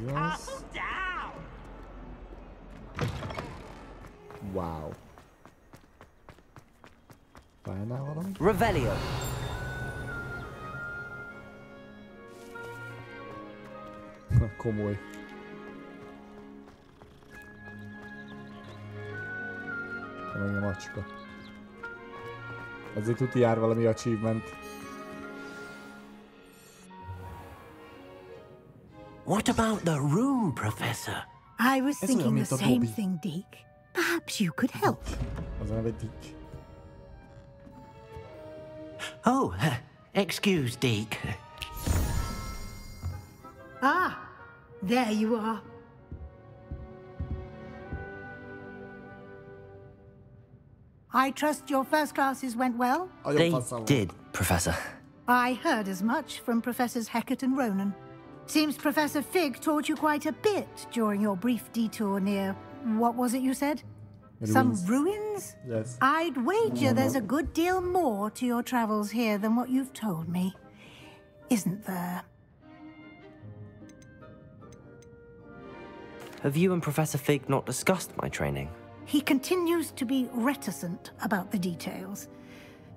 Ez. Wow. Találnál valamit? Revelio. Komoly. Meg a macska. Ezért tuti jár valami achievement. What about the room, Professor? I was thinking the same thing, Deke. Perhaps you could help. Az a neve Deke. Oh, excuse, Deke. Ah, there you are. I trust your first classes went well? They did, Professor. I heard as much from Professors Hecat and Ronan. Seems Professor Fig taught you quite a bit during your brief detour near... what was it you said? Ruins. Some ruins? Yes. I'd wager there's a good deal more to your travels here than what you've told me. Isn't there? Have you and Professor Fig not discussed my training? He continues to be reticent about the details.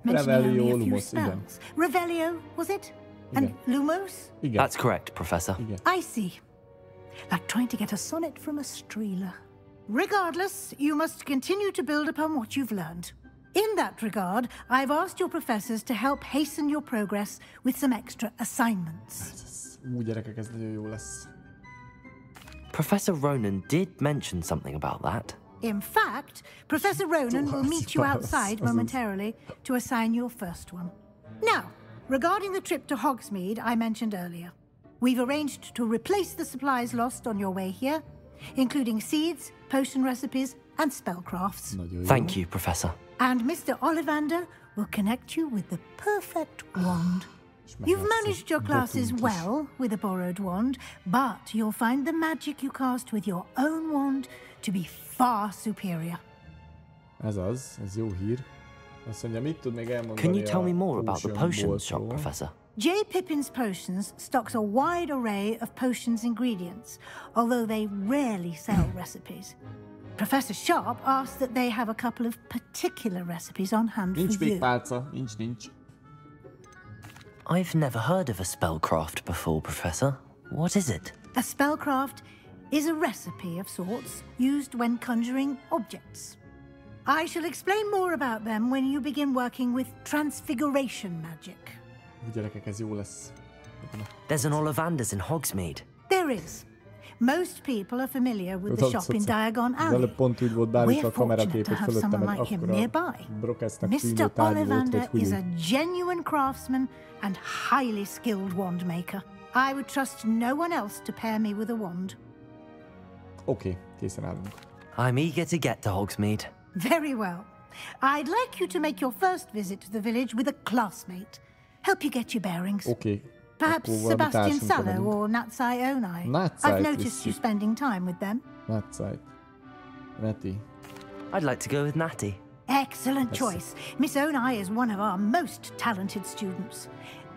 Mentioning only a few spells. Revelio, was it? And Lumos? That's correct, Professor. I see. Like trying to get a sonnet from a Streeler. Regardless, you must continue to build upon what you've learned. In that regard, I've asked your professors to help hasten your progress with some extra assignments. Gyerekek, ez nagyon jó lesz. Professor Ronan did mention something about that. In fact, Professor Ronan will meet you outside momentarily to assign your first one. Now, regarding the trip to Hogsmeade I mentioned earlier, we've arranged to replace the supplies lost on your way here, including seeds, potion recipes, and spellcrafts. Thank you, Professor. And Mr. Ollivander will connect you with the perfect wand. You've managed your classes well with a borrowed wand, but you'll find the magic you cast with your own wand to be far superior. Ez jó hír. Azt mondja, mit tud még elmondani? Can you tell me more about the potion shop, Professor? J. Pippin's Potions stocks a wide array of potions ingredients, although they rarely sell recipes. Professor Sharp asks that they have a couple of particular recipes on hand for you. Nincs még pálca, nincs. I've never heard of a spellcraft before, Professor. What is it? A spellcraft is a recipe of sorts used when conjuring objects. I shall explain more about them when you begin working with transfiguration magic. Gyerekek, ez jó lesz. There's an Ollivander's in Hogsmeade. There is. Most people are familiar with the shop in Diagon Alley. We're fortunate to have someone like him nearby. Mr. Ollivander is a genuine craftsman and highly skilled wand maker. I would trust no one else to pair me with a wand. Okay, készen állunk. I'm eager to get to Hogsmeade. Very well. I'd like you to make your first visit to the village with a classmate. Help you get your bearings. Okay. Perhaps Sebastian Sallow or Natsai Onai. I've noticed you spending time with them. Natsai. Natty. I'd like to go with Natty. Excellent choice. Miss Onai is one of our most talented students.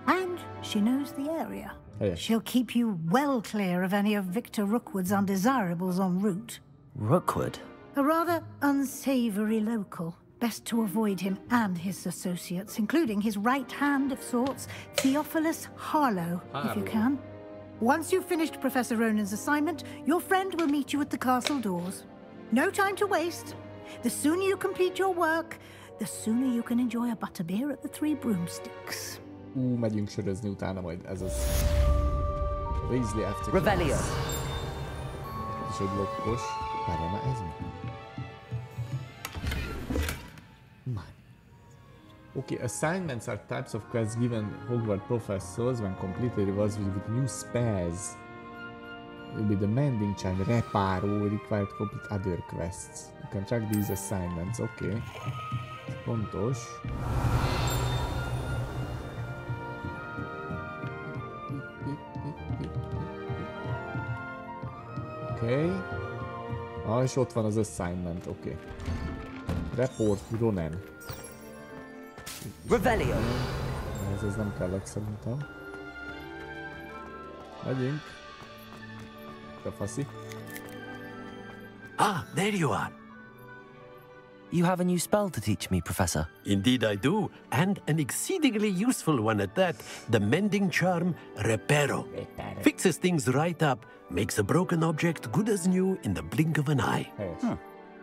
And she knows the area. She'll keep you well clear of any of Victor Rookwood's undesirables en route. Rookwood? A rather unsavory local. Best to avoid him and his associates, including his right hand of sorts, Theophilus Harlow, if you can. Once you've finished Professor Ronan's assignment, your friend will meet you at the castle doors. No time to waste. The sooner you complete your work, the sooner you can enjoy a butterbeer at the Three Broomsticks. Megyünk sörözni utána majd, ez az... Weasley after Revelio. És egy lokkos. Várjál már, ez mi? Okay, assignments are types of quests given Hogwarts professors when completed with new spells. It will be the mending charm, reparo required to complete other quests. You can track these assignments, okay. Pontos. Okay. És ott van az assignment, okay. Report Ronan. Revelio. Ez nem kellett szerintem. Megyünk. A faszi. Ah, there you are. You have a new spell to teach me, Professor. Indeed I do, and an exceedingly useful one at that. The mending charm, Reparo. Fixes things right up, makes a broken object good as new in the blink of an eye.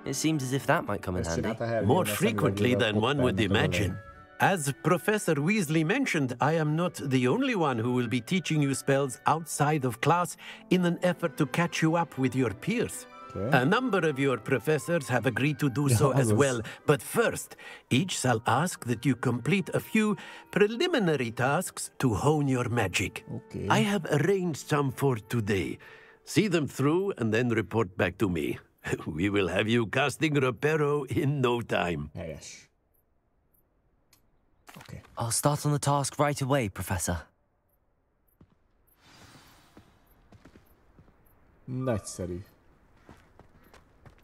It seems as if that might come in handy. More frequently than one would imagine. As Professor Weasley mentioned, I am not the only one who will be teaching you spells outside of class in an effort to catch you up with your peers. A number of your professors have agreed to do so as well, but first, each shall ask that you complete a few preliminary tasks to hone your magic. I have arranged some for today. See them through and then report back to me. We will have you casting Reparo in no time. Helyes. Okay. I'll start on the task right away, Professor. Nagyszerű.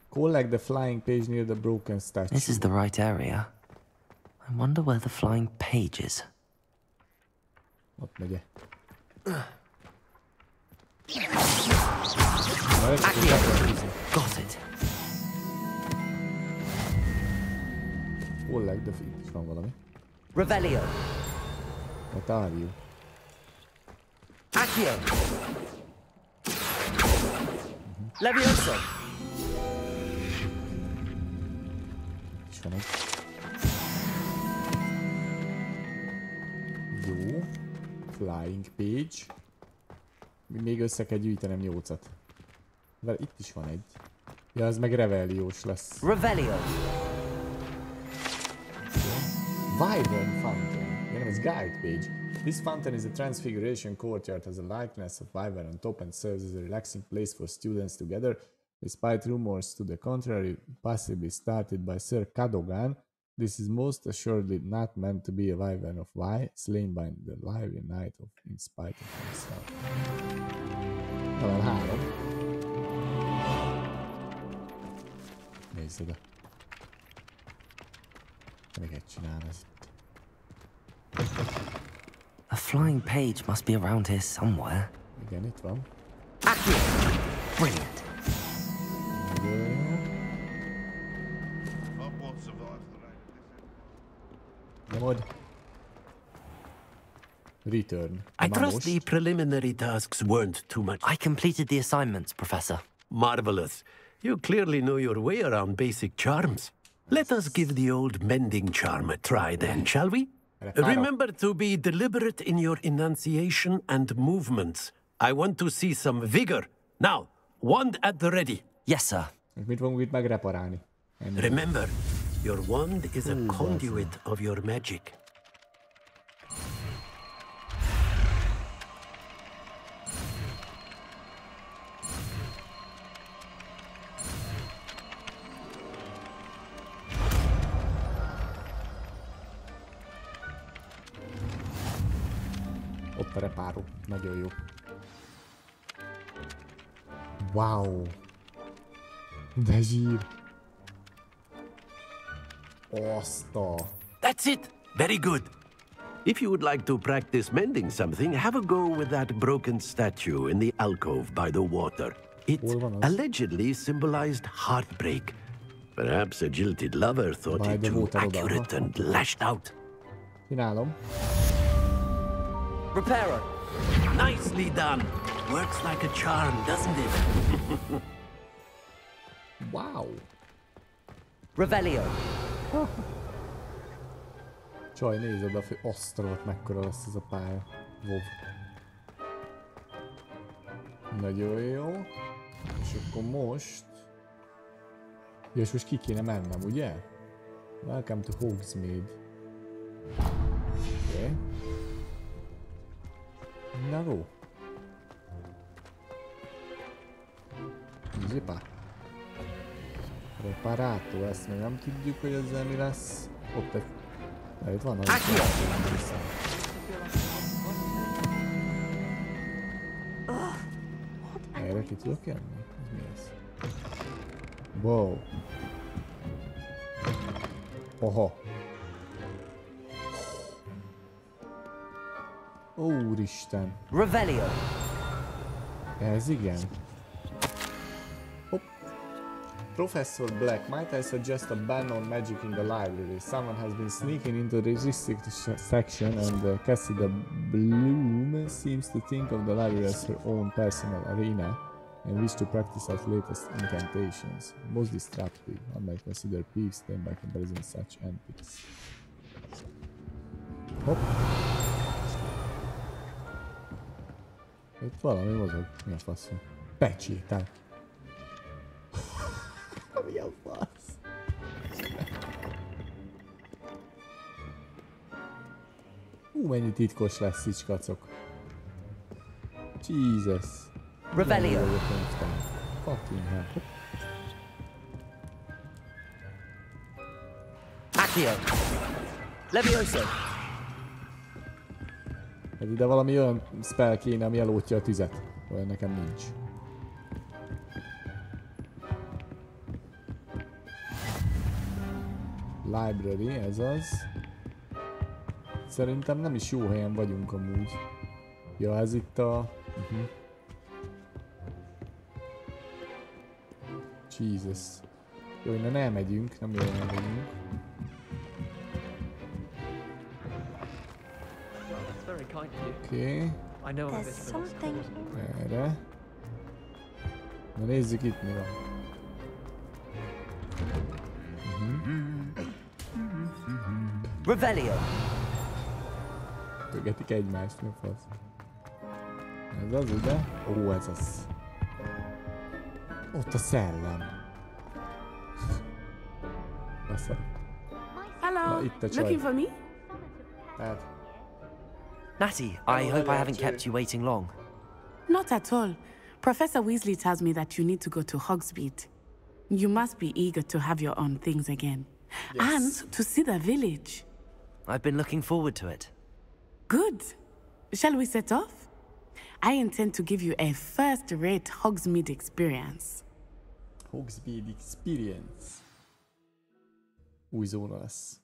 Collect the flying page near the broken statue. This is the right area. I wonder where the flying page is. Ott megye. Got it. Collect the itt is van valami. Revelio. What are you? Accio. Levioso. És van egy. Jó. Flying page. Még össze kell gyűjtenem 8-at. Itt is van egy. Ja, ez meg Reveliós lesz. Revelio. Wyvern Fountain. The name is Guide page. This fountain is a transfiguration courtyard, has a likeness of Wyvern on top and serves as a relaxing place for students to gather. Despite rumors to the contrary, possibly started by Sir Cadogan, this is most assuredly not meant to be a Wyvern of Y, slain by the lively night of in spite of himself. Talán 3. Nézd oda. Miket csinál ez? A flying page must be around here somewhere. Igen, itt van. Accio! Brilliant. Nyomod. Return. I trust the preliminary tasks weren't too much. I completed the assignments, Professor. Marvelous. You clearly know your way around basic charms. Let us give the old mending charm a try then, shall we? Remember to be deliberate in your enunciation and movements. I want to see some vigor. Now, wand at the ready. Yes, sir. Mit fogunk itt megreparálni? Remember, your wand is a conduit of your magic. Jött a repáró. Nagyon jó. Wow. De zsír. Oszta. That's it. Very good. If you would like to practice mending something, have a go with that broken statue in the alcove by the water. It allegedly symbolized heartbreak. Perhaps a jilted lover thought it too accurate and lashed out. Csinálom. Reparo. Nicely done. Works like a charm, doesn't it? Wow. Revelio. Csaj, nézd oda, hogy osztrovat mekkora lesz ez a pálya. WoW. Nagyon jó. És akkor most... Ja, és most ki kéne mennem, ugye? Welcome to Hogsmeade. Oké. Na go. Zsipa. Reparátó, ezt még nem tudjuk, hogy ezzel mi lesz. Ott egy... De itt van az... Erre ki tudok jönni? Ez mi ez? Wow. Oha. Úristen. Revelio. Ez igen. Hopp. Professor Black, might I suggest a ban on magic in the library? Someone has been sneaking into the restricted section and Cassida Bloom seems to think of the library as her own personal arena and wish to practice our latest incantations. Most disruptive, one might consider Peeves then by comparison such antics. Hopp. Itt valami mozog. Mi a faszom? Pecsétel. Mi a fasz? Mennyi titkos lesz itt, kacok. Jesus. Revelio. Fucking hell. Accio. Levioso. Hát ide valami olyan spell kéne, ami eloltja a tüzet. Olyan nekem nincs. Library, ez az. Szerintem nem is jó helyen vagyunk amúgy. Ja, ez itt a... Jesus. Jó, innen elmegyünk, nem jól elmegyünk. Oké. Erre. Na nézzük itt mi van. Revelio. Tögetik egymást, mi fasz. Ez az, ugye? Ó, ez az. Ott a szellem. Hello. Na, itt a csaj. Looking for me? Hát. Natty, I hope I haven't kept you waiting long. Not at all. Professor Weasley tells me that you need to go to Hogsmeade. You must be eager to have your own things again. Yes. And to see the village. I've been looking forward to it. Good. Shall we set off? I intend to give you a first-rate Hogsmeade experience. Hogsmeade experience. Új zóna lesz.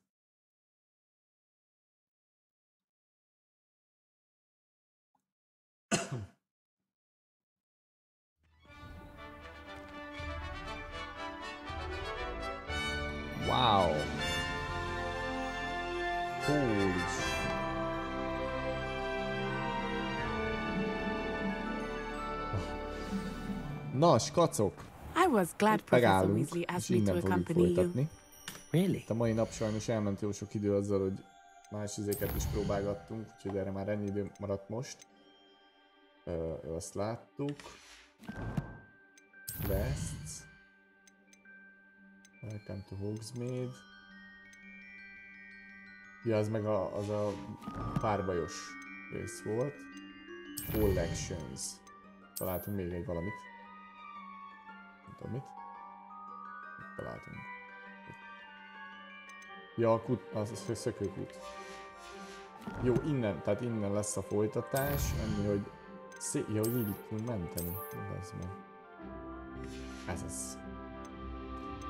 Wow. Holy shit. Na, skacok! I was glad Professor Weasley asked me to accompany you. Really? A mai nap sajnos elment jó sok idő azzal, hogy más izéket is próbálgattunk, úgyhogy erre már ennyi idő maradt most. Azt láttuk. Quests. Welcome to Hogsmeade. Ja, az meg az a párbajos rész volt. Collections. Találtunk még egy valamit. Nem tudom mit. Találtunk. Ja, a kút, az szökőkút. Jó, innen, tehát innen lesz a folytatás, annyi, hogy ja, hogy így tudunk menteni. Ez az.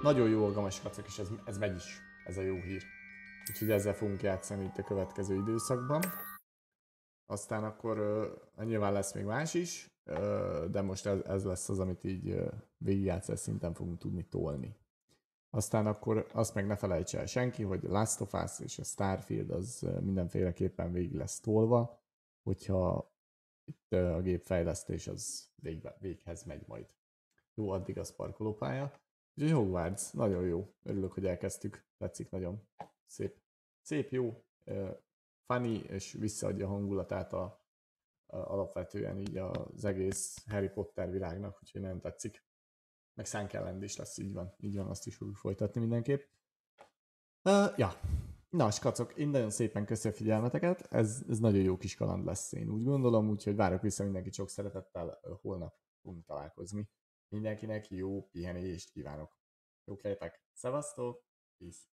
Nagyon jó a gameskacok, és ez megy is. Ez a jó hír. Úgyhogy ezzel fogunk játszani itt a következő időszakban. Aztán akkor nyilván lesz még más is, de most ez lesz az, amit így végigjátszás szinten fogunk tudni tolni. Aztán akkor azt meg ne felejts el senki, hogy Last of Us és a Starfield az mindenféleképpen végig lesz tolva, hogyha itt a gépfejlesztés az véghez megy majd. Jó, addig az parkolópálya. Úgyhogy Hogwarts, nagyon jó. Örülök, hogy elkezdtük. Tetszik nagyon. Szép, jó, funny, és visszaadja a hangulatát alapvetően így az egész Harry Potter világnak, úgyhogy nagyon tetszik. Meg Sunken is lesz, így van, azt is fogjuk folytatni mindenképp. Ja, na skacok, én nagyon szépen köszönöm a figyelmeteket, ez nagyon jó kis kaland lesz, én úgy gondolom, úgyhogy várok vissza mindenkit sok szeretettel, holnap fogunk találkozni. Mindenkinek jó pihenést kívánok. Jó képek, szevasztok, peace!